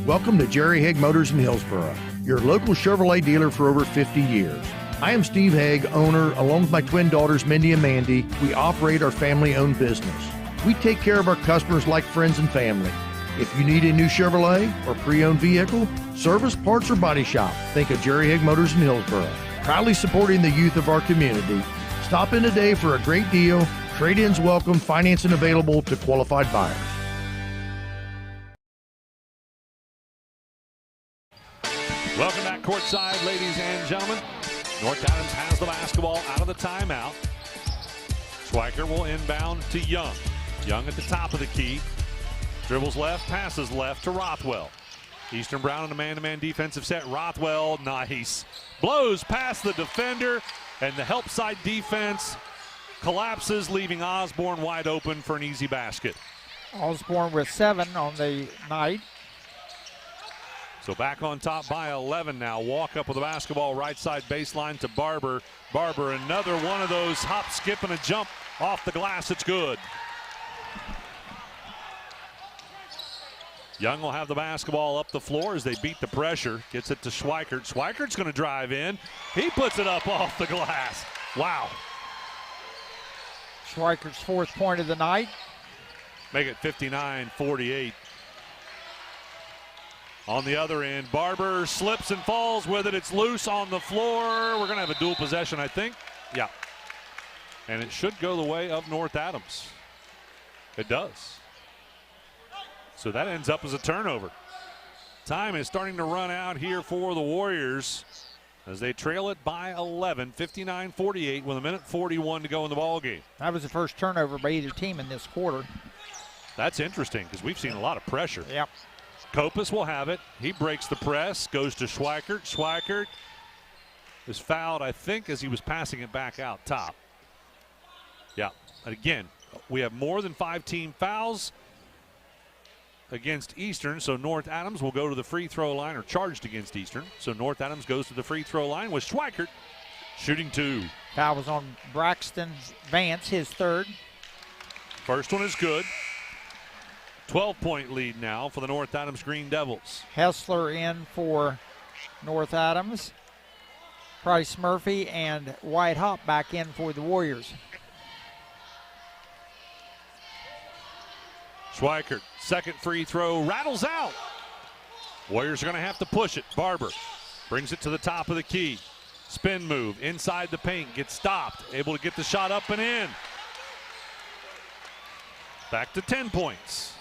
Welcome to Jerry Haig Motors in Hillsboro, your local Chevrolet dealer for over 50 years. I am Steve Haig, owner, along with my twin daughters, Mindy and Mandy. We operate our family-owned business. We take care of our customers like friends and family. If you need a new Chevrolet or pre-owned vehicle, service, parts, or body shop, think of Jerry Haig Motors in Hillsboro. proudly supporting the youth of our community. Stop in today for a great deal. Trade-ins welcome, financing available to qualified buyers. Welcome back courtside, ladies and gentlemen. North Adams has the basketball out of the timeout. Schweiker will inbound to Young. Young at the top of the key. Dribbles left, passes left to Rothwell. Eastern Brown in a man-to-man defensive set. Rothwell, nice. Blows past the defender, and the help side defense collapses, leaving Osborne wide open for an easy basket. Osborne with 7 on the night. So back on top by 11 now. Walk up with the basketball, right side baseline to Barber. Barber, another one of those hop, skip, and a jump off the glass. It's good. Young will have the basketball up the floor as they beat the pressure. Gets it to Schweikert. Schweikert's going to drive in. He puts it up off the glass. Wow. Schweikert's 4th point of the night. Make it 59-48. On the other end, Barber slips and falls with it. It's loose on the floor. We're going to have a dual possession, I think. Yeah. And it should go the way of North Adams. It does. So that ends up as a turnover. Time is starting to run out here for the Warriors as they trail it by 11, 59-48 with 1:41 to go in the ballgame. That was the first turnover by either team in this quarter. That's interesting because we've seen a lot of pressure. Yep. Kopus will have it. He breaks the press, goes to Schweikert. Schweikert is fouled, I think, as he was passing it back out top. Yeah. And again, we have more than 5 team fouls against Eastern, so North Adams will go to the free throw line, or charged against Eastern. So North Adams goes to the free throw line with Schweikert shooting 2. Foul was on Braxton Vance, his 3rd. First one is good. 12-point lead now for the North Adams Green Devils. Hessler in for North Adams. Price Murphy and White Hop back in for the Warriors. Schweikert, second free throw, rattles out. Warriors are going to have to push it. Barber brings it to the top of the key. Spin move inside the paint, gets stopped. Able to get the shot up and in. Back to 10 points.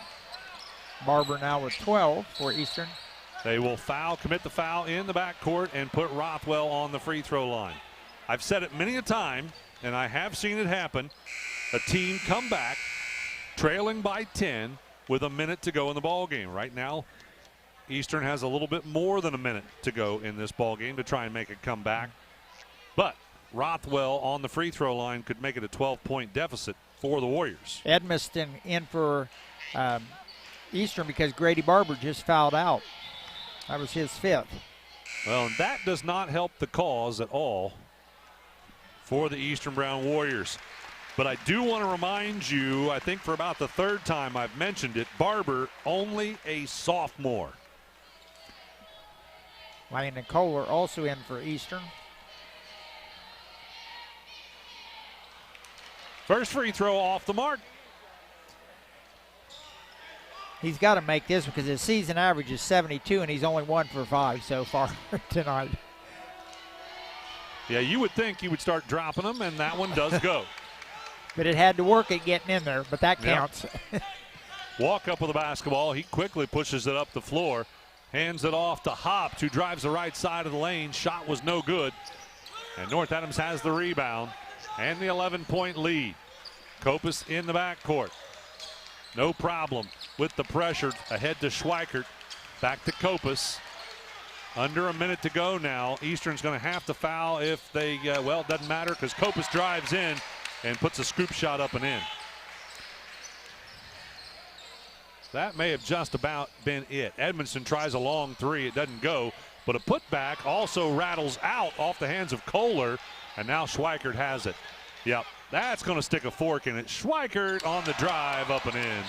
Barber now with 12 for Eastern. They will foul, commit the foul in the backcourt and put Rothwell on the free throw line. I've said it many a time, and I have seen it happen. A team come back, trailing by 10 with a minute to go in the ball game. Right now, Eastern has a little bit more than a minute to go in this ball game to try and make a comeback. But Rothwell on the free throw line could make it a 12-point deficit for the Warriors. Edmiston in for Eastern because Grady Barber just fouled out. That was his 5th. Well, and that does not help the cause at all for the Eastern Brown Warriors. But I do want to remind you, I think for about the 3rd time I've mentioned it, Barber only a sophomore. Landon Kohler also in for Eastern. First free throw off the mark. He's got to make this because his season average is 72 and he's only 1 for 5 so far tonight. Yeah, you would think he would start dropping them, and that one does go. But it had to work at getting in there, but that counts. Yep. Walk up with the basketball. He quickly pushes it up the floor, hands it off to Hopt, who drives the right side of the lane. Shot was no good. And North Adams has the rebound and the 11-point lead. Kopus in the backcourt. No problem with the pressure. Ahead to Schweikert. Back to Kopus. Under a minute to go now. Eastern's going to have to foul if they, well, it doesn't matter because Kopus drives in and puts a scoop shot up and in. That may have just about been it. Edmondson tries a long 3. It doesn't go, but a putback also rattles out off the hands of Kohler, and now Schweikert has it. Yep, that's going to stick a fork in it. Schweikert on the drive up and in.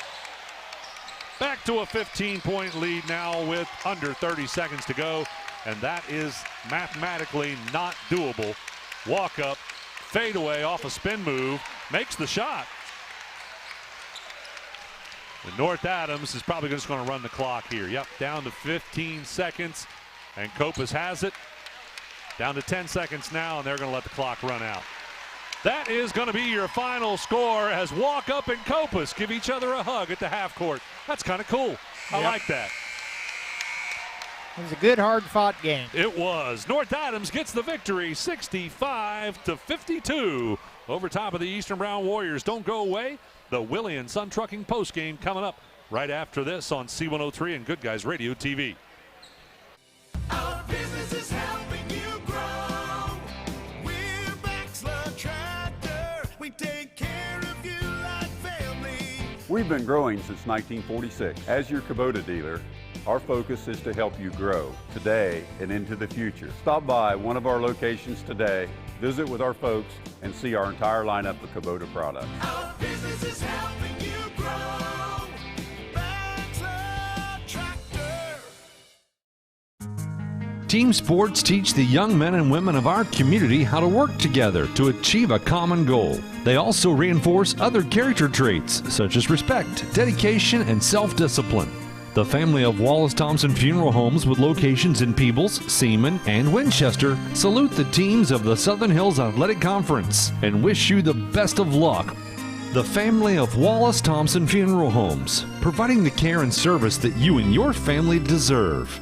Back to a 15-point lead now with under 30 seconds to go, and that is mathematically not doable. Walk up, fade away off a spin move, makes the shot. And North Adams is probably just going to run the clock here. Yep, down to 15 seconds, and Kopus has it. Down to 10 seconds now, and they're going to let the clock run out. That is going to be your final score as Walk Up and Copus give each other a hug at the half court. That's kind of cool. I like that. It was a good, hard-fought game. It was. North Adams gets the victory, 65-52, over top of the Eastern Brown Warriors. Don't go away. The Willie and Son Trucking postgame coming up right after this on C103 and Good Guys Radio TV. Our business is helping you grow. We're Baxler Tractor. We take care of you like family. We've been growing since 1946. As your Kubota dealer, our focus is to help you grow today and into the future. Stop by one of our locations today, visit with our folks, and see our entire lineup of Kubota products. Our business is helping you grow. Baxler Tractor. Team sports teach the young men and women of our community how to work together to achieve a common goal. They also reinforce other character traits such as respect, dedication, and self-discipline. The family of Wallace Thompson Funeral Homes with locations in Peebles, Seaman, and Winchester salute the teams of the Southern Hills Athletic Conference and wish you the best of luck. The family of Wallace Thompson Funeral Homes, providing the care and service that you and your family deserve.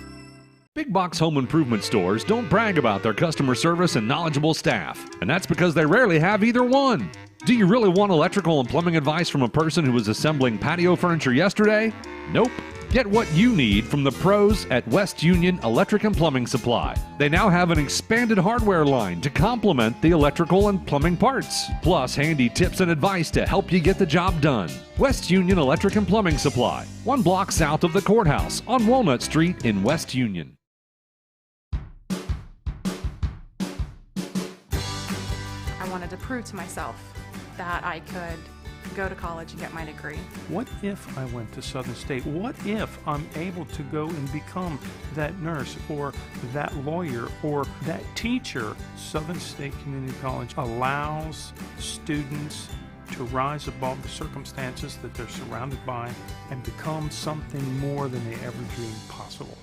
Big box home improvement stores don't brag about their customer service and knowledgeable staff, and that's because they rarely have either one. Do you really want electrical and plumbing advice from a person who was assembling patio furniture yesterday? Nope. Get what you need from the pros at West Union Electric and Plumbing Supply. They now have an expanded hardware line to complement the electrical and plumbing parts, plus handy tips and advice to help you get the job done. West Union Electric and Plumbing Supply, 1 block south of the courthouse on Walnut Street in West Union. I wanted to prove to myself that I could go to college and get my degree. What if I went to Southern State? What if I'm able to go and become that nurse or that lawyer or that teacher? Southern State Community College allows students to rise above the circumstances that they're surrounded by and become something more than they ever dreamed possible.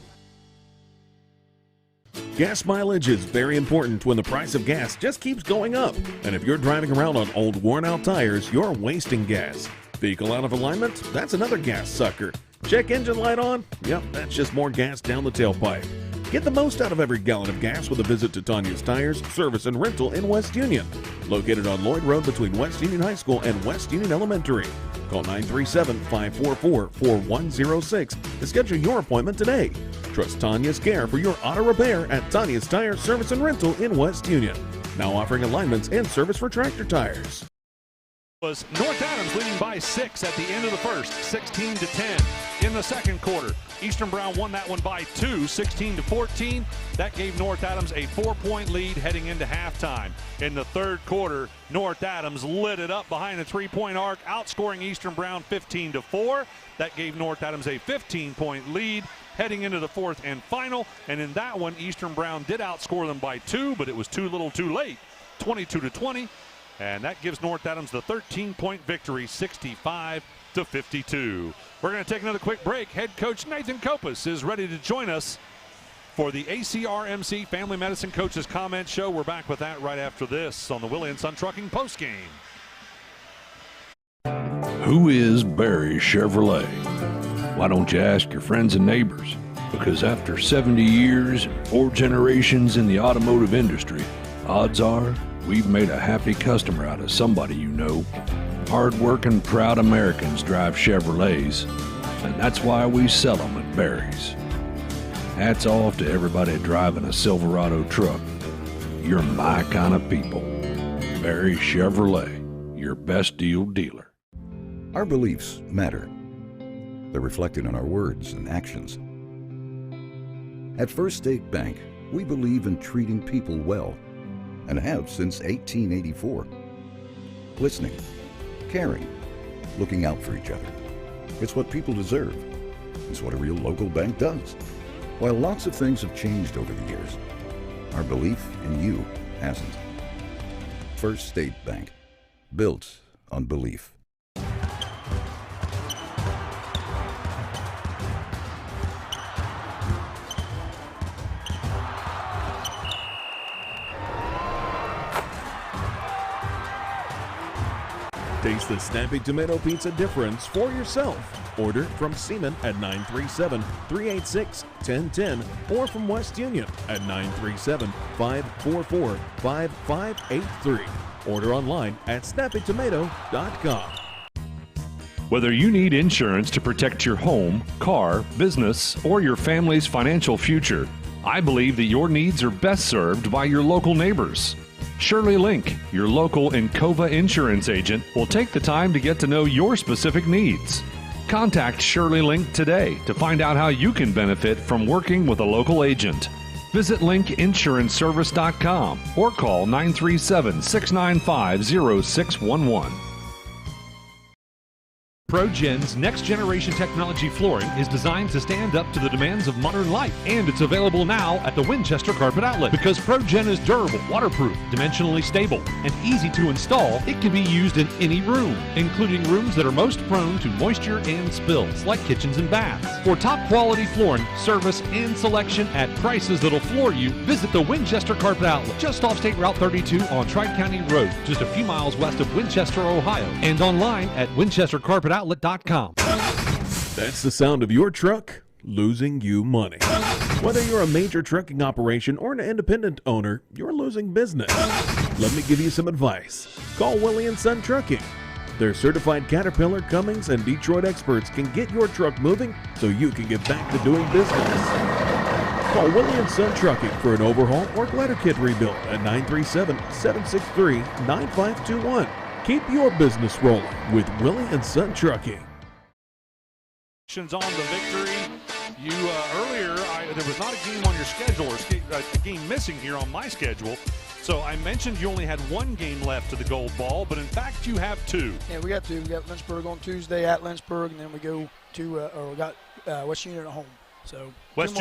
Gas mileage is very important when the price of gas just keeps going up. And if you're driving around on old worn-out tires, you're wasting gas. Vehicle out of alignment? That's another gas sucker. Check engine light on? Yep, that's just more gas down the tailpipe. Get the most out of every gallon of gas with a visit to Tanya's Tires, Service and Rental in West Union. Located on Lloyd Road between West Union High School and West Union Elementary. Call 937-544-4106 to schedule your appointment today. Trust Tanya's care for your auto repair at Tanya's Tire, Service and Rental in West Union. Now offering alignments and service for tractor tires. Was North Adams leading by 6 at the end of the first, 16-10. In the second quarter, Eastern Brown won that one by 2, 16-14. That gave North Adams a 4-point lead heading into halftime. In the third quarter, North Adams lit it up behind the three-point arc, outscoring Eastern Brown 15-4. That gave North Adams a 15-point lead heading into the fourth and final. And in that one, Eastern Brown did outscore them by 2, but it was too little too late, 22-20. And that gives North Adams the 13-point victory, 65-52. We're going to take another quick break. Head coach Nathan Copus is ready to join us for the ACRMC Family Medicine Coaches Comment Show. We're back with that right after this on the Willie and Son Trucking postgame. Who is Barry Chevrolet? Why don't you ask your friends and neighbors? Because after 70 years and 4 generations in the automotive industry, odds are we've made a happy customer out of somebody you know. Hard-working, proud Americans drive Chevrolets, and that's why we sell them at Barry's. Hats off to everybody driving a Silverado truck. You're my kind of people. Barry Chevrolet, your best deal dealer. Our beliefs matter. They're reflected in our words and actions. At First State Bank, we believe in treating people well, and have since 1884. Listening, caring, looking out for each other. It's what people deserve. It's what a real local bank does. While lots of things have changed over the years, our belief in you hasn't. First State Bank, built on belief. Taste the snappy tomato pizza difference for yourself. Order from Seaman at 937-386-1010 or from West Union at 937-544-5583. Order online at snappytomato.com. Whether you need insurance to protect your home, car, business, or your family's financial future, I believe that your needs are best served by your local neighbors. Shirley Link, your local Encova insurance agent, will take the time to get to know your specific needs. Contact Shirley Link today to find out how you can benefit from working with a local agent. Visit linkinsuranceservice.com or call 937-695-0611. ProGen's next-generation technology flooring is designed to stand up to the demands of modern life, and it's available now at the Winchester Carpet Outlet. Because ProGen is durable, waterproof, dimensionally stable, and easy to install, it can be used in any room, including rooms that are most prone to moisture and spills, like kitchens and baths. For top-quality flooring, service, and selection at prices that'll floor you, visit the Winchester Carpet Outlet, just off State Route 32 on Tri-County Road, just a few miles west of Winchester, Ohio, and online at winchestercarpetoutlet.com. That's the sound of your truck losing you money. Whether you're a major trucking operation or an independent owner, you're losing business. Let me give you some advice. Call Willie & Son Trucking. Their certified Caterpillar, Cummins, and Detroit experts can get your truck moving so you can get back to doing business. Call Willie & Son Trucking for an overhaul or glider kit rebuild at 937-763-9521. Keep your business rolling with Willie & Son Trucking. On the victory. You earlier, there was not a game on your schedule, or a game missing here on my schedule. So I mentioned you only had one game left to the gold ball, but in fact you have two. Yeah, we got two. We got Lynchburg on Tuesday at Lynchburg, and then we go to, we got West Union at home. So West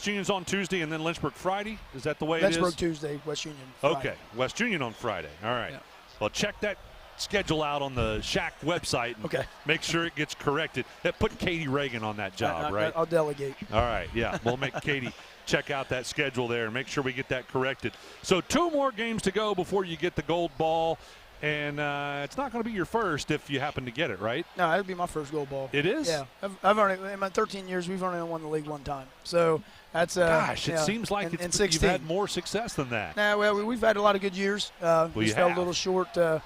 Union's on Tuesday, and then Lynchburg Friday. Is that the way it is? Lynchburg Tuesday, West Union Friday. Okay, West Union on Friday. All right. Yeah. Well, check that schedule out on the SHAC website and make sure it gets corrected. Put Katie Reagan on that job, right? I'll delegate. All right, yeah. We'll make Katie check out that schedule there and make sure we get that corrected. So 2 more games to go before you get the gold ball, and it's not going to be your first if you happen to get it, right? No, it'll be my first gold ball. It is? Yeah. I've already, in my 13 years, we've only won the league one time. So that's gosh, it seems like you've had more success than that. Nah, well, we've had a lot of good years. We fell a little short of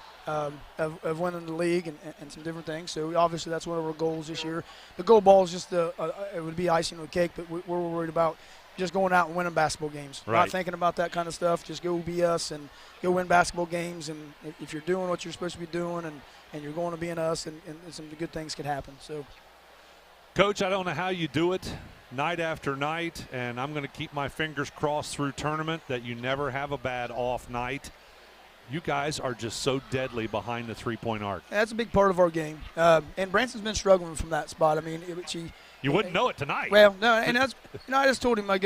winning the league and some different things. So obviously that's one of our goals this year. The gold ball is just it would be icing on the cake, but we're worried about just going out and winning basketball games. Right. Not thinking about that kind of stuff. Just go be us and go win basketball games. And if you're doing what you're supposed to be doing and you're going to be in us, and some good things could happen. So, Coach, I don't know how you do it night after night, and I'm going to keep my fingers crossed through tournament that you never have a bad off night. You guys are just so deadly behind the three-point arc. That's a big part of our game. And Branson's been struggling from that spot. I mean, you wouldn't know it tonight. Well, no, and that's, I just told him, I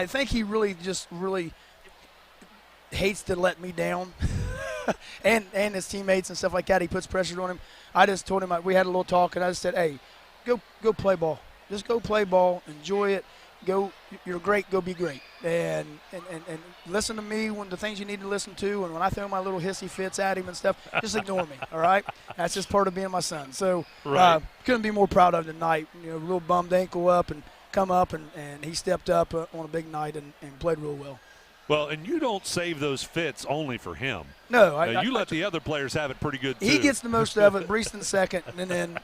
think he really hates to let me down. and his teammates and stuff like that. He puts pressure on him. I just told him, we had a little talk, and I just said, hey, go play ball. Just go play ball. Enjoy it. You're great. Go be great. And listen to me when the things you need to listen to. And when I throw my little hissy fits at him and stuff, just ignore me. All right. That's just part of being my son. So couldn't be more proud of tonight. A little bummed ankle up and come up, and he stepped up on a big night and played real well. Well, and you don't save those fits only for him. No, you let the other players have it pretty good too. He gets the most of it. Breeston second, and then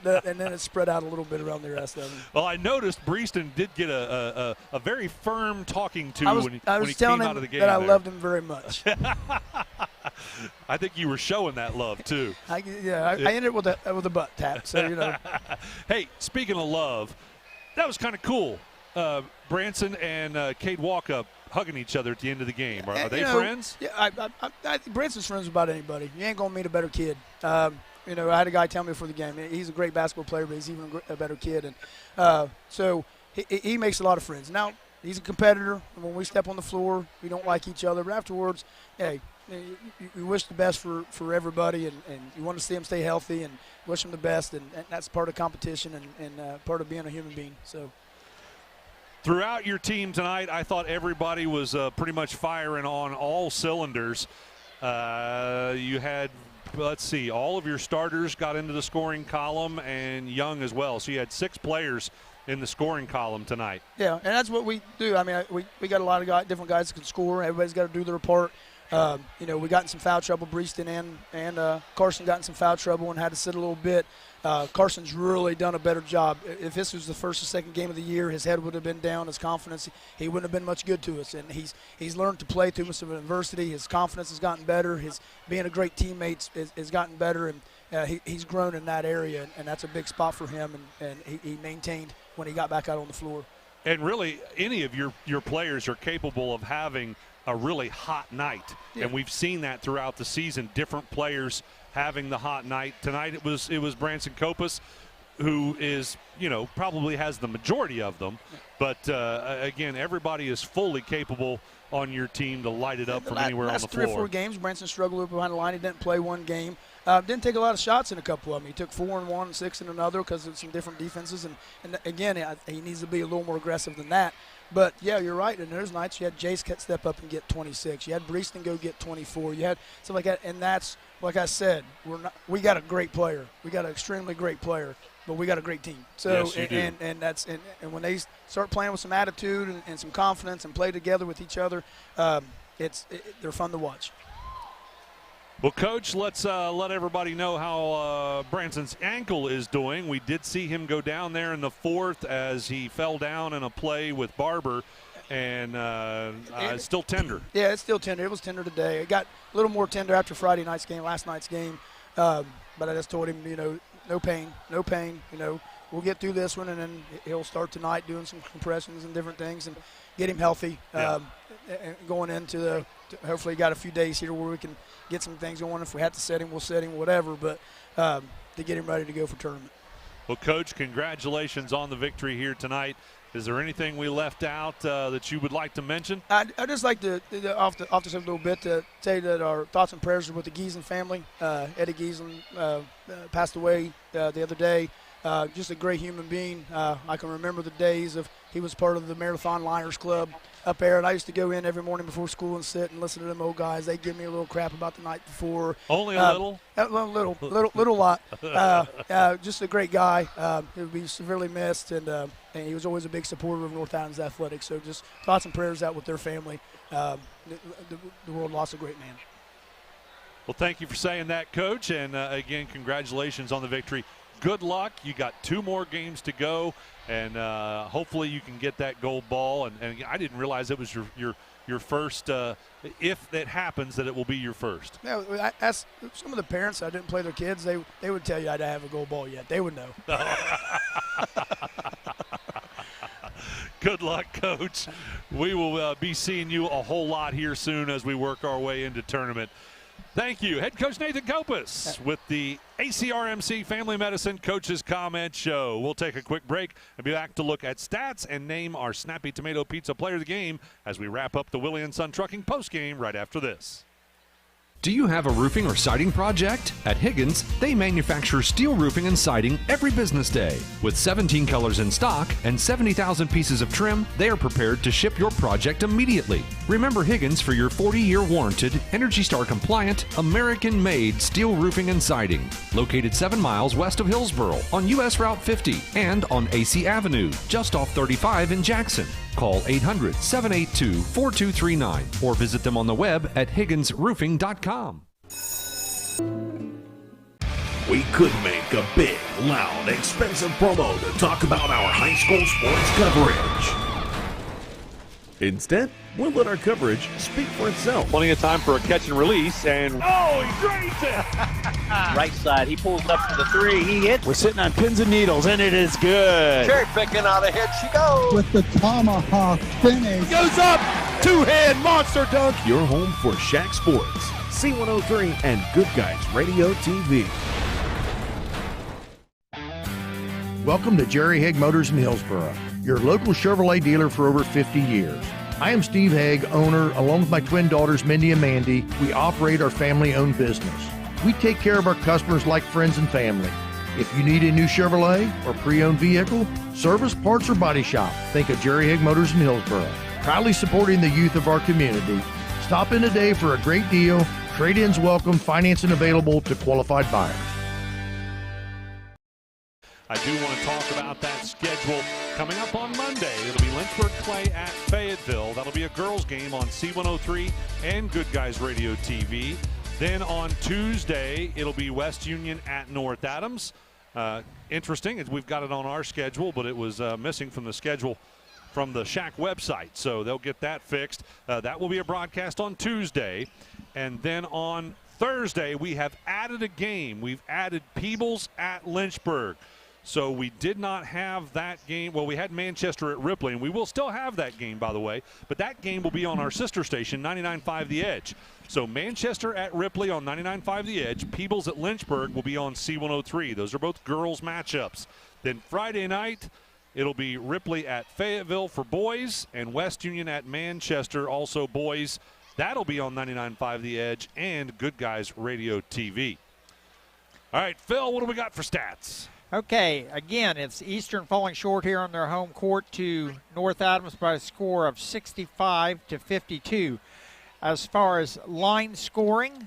it's spread out a little bit around the rest of them. Well, I noticed Breeston did get a very firm talking to when he came out of the game. I loved him very much. I think you were showing that love too. I ended it with a butt tap. So Hey, speaking of love, that was kind of cool. Branson and Cade Walkup hugging each other at the end of the game. Are they friends? Yeah, Branson's friends with about anybody. You ain't going to meet a better kid. I had a guy tell me before the game, he's a great basketball player, but he's even a better kid. And so he makes a lot of friends. Now, he's a competitor. When we step on the floor, we don't like each other. But afterwards, hey, you wish the best for everybody, and you want to see them stay healthy and wish them the best. And that's part of competition and part of being a human being. So. Throughout your team tonight, I thought everybody was pretty much firing on all cylinders. You had let's see, all of your starters got into the scoring column and Young as well. So you had 6 players in the scoring column tonight. Yeah, and that's what we do. I mean, we got a lot of different guys that can score. Everybody's got to do their part. We got in some foul trouble. Breeston and Carson got in some foul trouble and had to sit a little bit. Carson's really done a better job. If this was the first or second game of the year, his head would have been down, his confidence, he wouldn't have been much good to us. And he's learned to play through some adversity. His confidence has gotten better. His being a great teammate has gotten better, and he's grown in that area, and that's a big spot for him, and he maintained when he got back out on the floor. And really, any of your players are capable of having a really hot night. Yeah. And we've seen that throughout the season, different players having the hot night. Tonight it was Branson Copas, who is, probably has the majority of them. But, again, everybody is fully capable on your team to light it up from anywhere on the floor. Last 3 or 4 games, Branson struggled behind the line. He didn't play one game. Didn't take a lot of shots in a couple of them. He took 4 in one and 6 in another because of some different defenses. And again, he needs to be a little more aggressive than that. But, yeah, you're right. And there's nights you had Jace step up and get 26. You had Breeston go get 24. You had something like that. And that's, like I said, we got a great player. We got an extremely great player. But we got a great team. So yes, you do. And when they start playing with some attitude and some confidence and play together with each other, they're fun to watch. Well, Coach, let's let everybody know how Branson's ankle is doing. We did see him go down there in the 4th as he fell down in a play with Barber, and it's still tender. Yeah, it's still tender. It was tender today. It got a little more tender after last night's game. But I just told him, no pain. We'll get through this one, and then he'll start tonight doing some compressions and different things and get him healthy. And going into hopefully got a few days here where we can get some things going. If we have to set him, we'll set him, whatever. But to get him ready to go for tournament. Well, Coach, congratulations on the victory here tonight. Is there anything we left out that you would like to mention? I'd just like to, off the a little bit, to say that our thoughts and prayers are with the Giesen family. Eddie Giesen passed away the other day. Just a great human being. I can remember the days of he was part of the Marathon Liners Club up there, and I used to go in every morning before school and sit and listen to them old guys. They'd give me a little crap about the night before. Only a little? Little lot. Just a great guy. He would be severely missed, and he was always a big supporter of North Adams Athletics. So just thoughts and prayers out with their family. The world lost a great man. Well, thank you for saying that, Coach, and again, congratulations on the victory. Good luck. You got 2 more games to go, and hopefully you can get that gold ball. And I didn't realize it was your first. If it happens, that it will be your first. Yeah, I asked some of the parents that didn't play their kids. They would tell you I didn't have a gold ball yet. They would know. Good luck, Coach. We will be seeing you a whole lot here soon as we work our way into tournament. Thank you. Head Coach Nathan Kopus with the ACRMC Family Medicine Coaches Comment Show. We'll take a quick break and be back to look at stats and name our Snappy Tomato Pizza Player of the Game as we wrap up the Willie & Son Trucking postgame right after this. Do you have a roofing or siding project? At Higgins, they manufacture steel roofing and siding every business day. With 17 colors in stock and 70,000 pieces of trim, they are prepared to ship your project immediately. Remember Higgins for your 40-year warranted, ENERGY STAR compliant, American-made steel roofing and siding. Located 7 miles west of Hillsboro on U.S. Route 50 and on AC Avenue, just off 35 in Jackson. Call 800-782-4239 or visit them on the web at higginsroofing.com. We could make a big, loud, expensive promo to talk about our high school sports coverage. Instead, we'll let our coverage speak for itself. Plenty of time for a catch and release, and oh, he drains it! Right side, he pulls up for the 3, he hits. We're sitting on pins and needles, and it is good. Cherry picking out ahead she goes. With the tomahawk finish. Goes up, 2-hand monster dunk. Your home for SHAC Sports, C103 and Good Guys Radio TV. Welcome to Jerry Haig Motors in Hillsboro, your local Chevrolet dealer for over 50 years. I am Steve Haig, owner, along with my twin daughters, Mindy and Mandy. We operate our family-owned business. We take care of our customers like friends and family. If you need a new Chevrolet or pre-owned vehicle, service, parts, or body shop, think of Jerry Haig Motors in Hillsboro. Proudly supporting the youth of our community. Stop in today for a great deal Trade-ins welcome, financing available to qualified buyers. I do want to talk about that schedule coming up on Monday. It'll be Lynchburg Clay at Fayetteville. That'll be a girls game on C103 and Good Guys Radio TV. Then on Tuesday, it'll be West Union at North Adams. Interesting, we've got it on our schedule, but it was missing from the schedule from the SHAC website, so they'll get that fixed. That will be a broadcast on Tuesday. And then on Thursday, we have added a game. We've added Peebles at Lynchburg. So we did not have that game. Well, we had Manchester at Ripley, and we will still have that game, by the way. But that game will be on our sister station, 99.5 The Edge. So Manchester at Ripley on 99.5 The Edge. Peebles at Lynchburg will be on C103. Those are both girls matchups. Then Friday night, it'll be Ripley at Fayetteville for boys and West Union at Manchester, also boys. That'll be on 99.5 The Edge and Good Guys Radio TV. All right, Phil, what do we got for stats? Okay, again, it's Eastern falling short here on their home court to North Adams by a score of 65-52. As far as line scoring,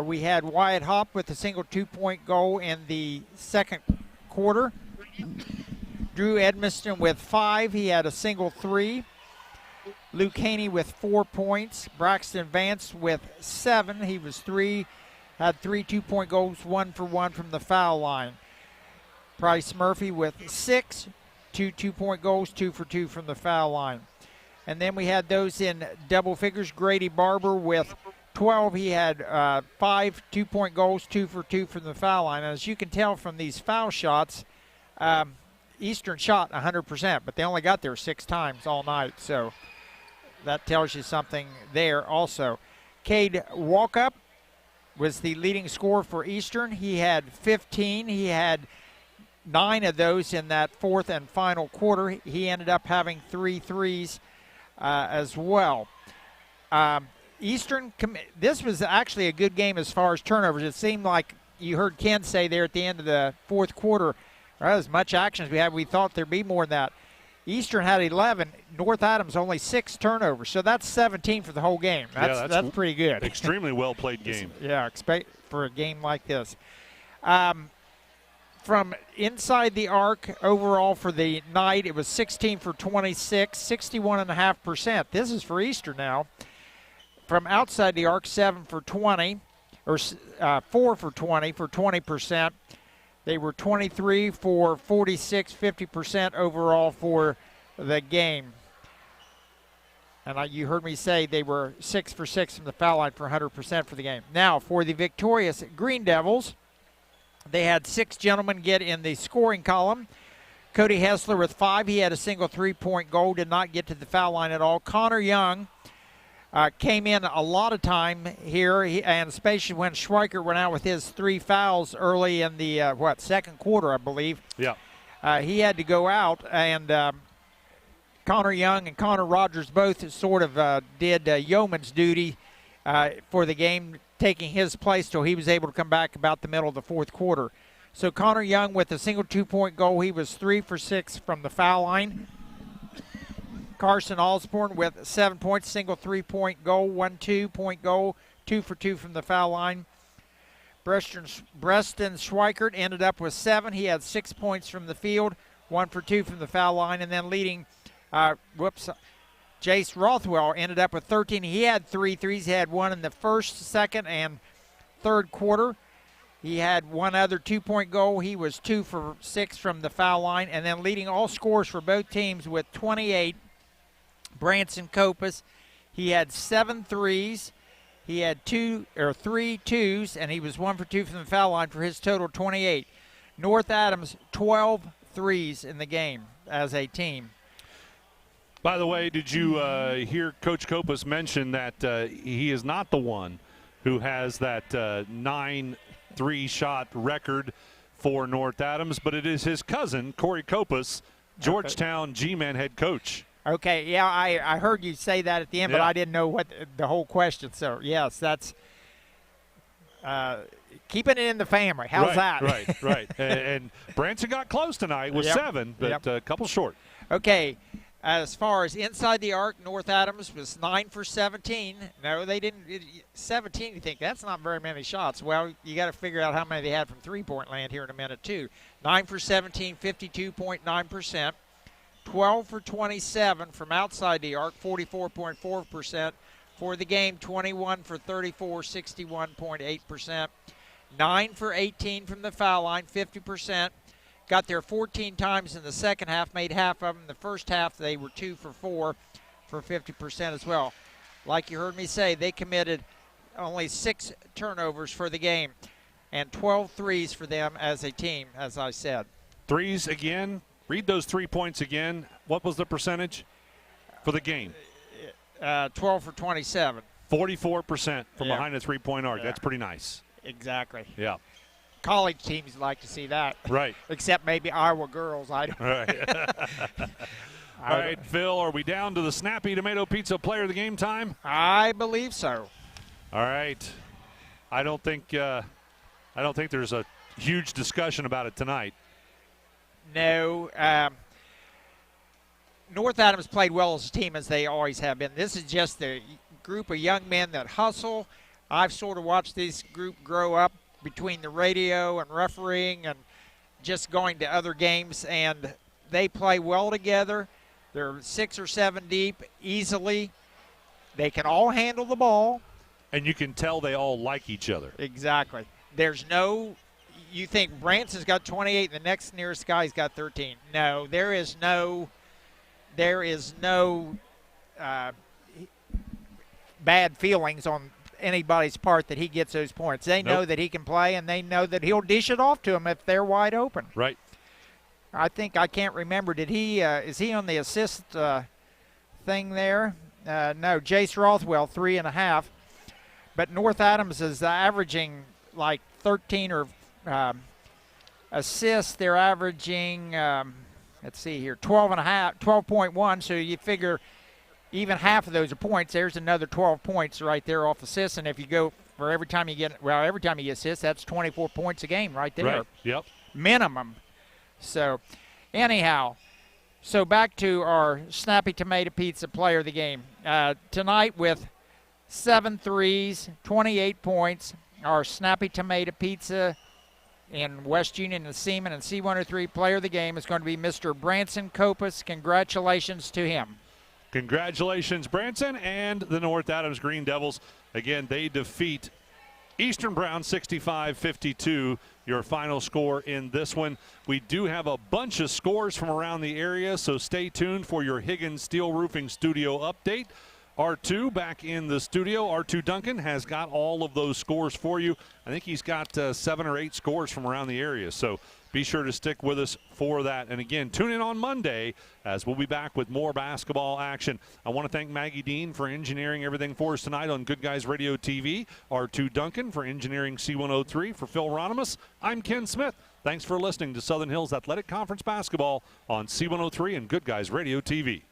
we had Wyatt Hopp with a single 2-point goal in the second quarter. Drew Edmiston with 5. He had a single 3. Luke Haney with 4 points. Braxton Vance with 7. He was 3. Had 3 2-point goals, 1 for 1 from the foul line. Bryce Murphy with 6, 2 2-point goals, 2 for 2 from the foul line. And then we had those in double figures. Grady Barber with 12. He had 5 2-point goals, 2 for 2 from the foul line. And as you can tell from these foul shots, Eastern shot 100%, but they only got there 6 times all night. So that tells you something there also. Cade Walkup was the leading scorer for Eastern. He had 15. He had 9 of those in that fourth and final quarter. He ended up having 3 threes as well. Eastern, this was actually a good game as far as turnovers. It seemed like you heard Ken say there at the end of the fourth quarter, as much action as we had, we thought there'd be more than that. Eastern had 11. North Adams only 6 turnovers, so that's 17 for the whole game. That's pretty good. Extremely well-played game. Yeah, expect for a game like this. From inside the arc, overall for the night, it was 16 for 26, 61.5%. This is for Easter now. From outside the arc, 7 for 20, or 4 for 20 for 20%. They were 23 for 46, 50% overall for the game. And you heard me say they were 6 for 6 from the foul line for 100% for the game. Now, for the victorious Green Devils, they had 6 gentlemen get in the scoring column. Cody Hessler with 5. He had a single 3-point goal, did not get to the foul line at all. Connor Young came in a lot of time here, and especially when Schweikert went out with his 3 fouls early in the, second quarter, I believe. Yeah. He had to go out, and Connor Young and Connor Rogers both sort of did yeoman's duty for the game, taking his place till he was able to come back about the middle of the fourth quarter. So Connor Young with a single 2-point goal. He was 3 for 6 from the foul line. Carson Osborne with 7 points, single 3-point goal, 1 2-point goal, 2 for 2 from the foul line. Preston Schweikert ended up with 7. He had 6 points from the field, 1 for 2 from the foul line, and then leading, Jace Rothwell ended up with 13. He had 3 threes. He had 1 in the first, second, and third quarter. He had 1 other 2-point goal. He was 2 for 6 from the foul line, and then leading all scores for both teams with 28. Branson Copas, he had 7 threes. He had 3 twos, and he was 1 for 2 from the foul line for his total 28. North Adams, 12 threes in the game as a team. By the way, did you hear Coach Copas mention that he is not the one who has that 9 3-shot record for North Adams, but it is his cousin, Corey Copas, Georgetown G-Man head coach. Okay, yeah, I heard you say that at the end, but I didn't know what the whole question. So, yes, that's keeping it in the family. How's that? Right. And Branson got close tonight with 7, but a couple short. Okay, As far as inside the arc, North Adams was 9 for 17. No, they didn't. 17, you think, that's not very many shots. Well, you got to figure out how many they had from three-point land here in a minute, too. 9 for 17, 52.9%. 12 for 27 from outside the arc, 44.4%. For the game, 21 for 34, 61.8%. 9 for 18 from the foul line, 50%. Got there 14 times in the second half, made half of them. In the first half, they were 2 for 4 for 50% as well. Like you heard me say, they committed only 6 turnovers for the game and 12 threes for them as a team, as I said. Threes again. Read those 3 points again. What was the percentage for the game? 12 for 27. 44% from behind the three-point arc. That's pretty nice. Exactly. Yeah. College teams like to see that. Right. Except maybe Iowa girls. I don't. Right. All right, Phil, are we down to the Snappy Tomato Pizza player of the game time? I believe so. All right. I don't think there's a huge discussion about it tonight. No. North Adams played well as a team, as they always have been. This is just a group of young men that hustle. I've sort of watched this group grow up between the radio and refereeing and just going to other games, and they play well together. They're 6 or 7 deep easily. They can all handle the ball. And you can tell they all like each other. Exactly. There's no, you think Branson's got 28 and the next nearest guy's got 13. No, there is no bad feelings on anybody's part that he gets those points. They know that he can play, and they know that he'll dish it off to them if they're wide open. Right. I can't remember. Did he? Is he on the assist thing there? No. Jace Rothwell, 3.5. But North Adams is averaging like 13 or assists. They're averaging. Let's see here, 12.1. So you figure even half of those are points. There's another 12 points right there off assists. And if you go for every time you get assists, that's 24 points a game right there. Right. Yep. Minimum. So, anyhow, back to our Snappy Tomato Pizza player of the game. Tonight with 7 threes, 28 points, our Snappy Tomato Pizza in West Union and Seaman and C103 player of the game is going to be Mr. Branson Copas. Congratulations to him. Congratulations, Branson, and the North Adams Green Devils. Again, they defeat Eastern Brown 65-52, your final score in this one. We do have a bunch of scores from around the area, so stay tuned for your Higgins Steel Roofing Studio update. R2 back in the studio. R2 Duncan has got all of those scores for you. I think he's got 7 or 8 scores from around the area, so be sure to stick with us for that. And again, tune in on Monday as we'll be back with more basketball action. I want to thank Maggie Dean for engineering everything for us tonight on Good Guys Radio TV. R2 Duncan for engineering C103. For Phil Ronimus, I'm Ken Smith. Thanks for listening to Southern Hills Athletic Conference Basketball on C103 and Good Guys Radio TV.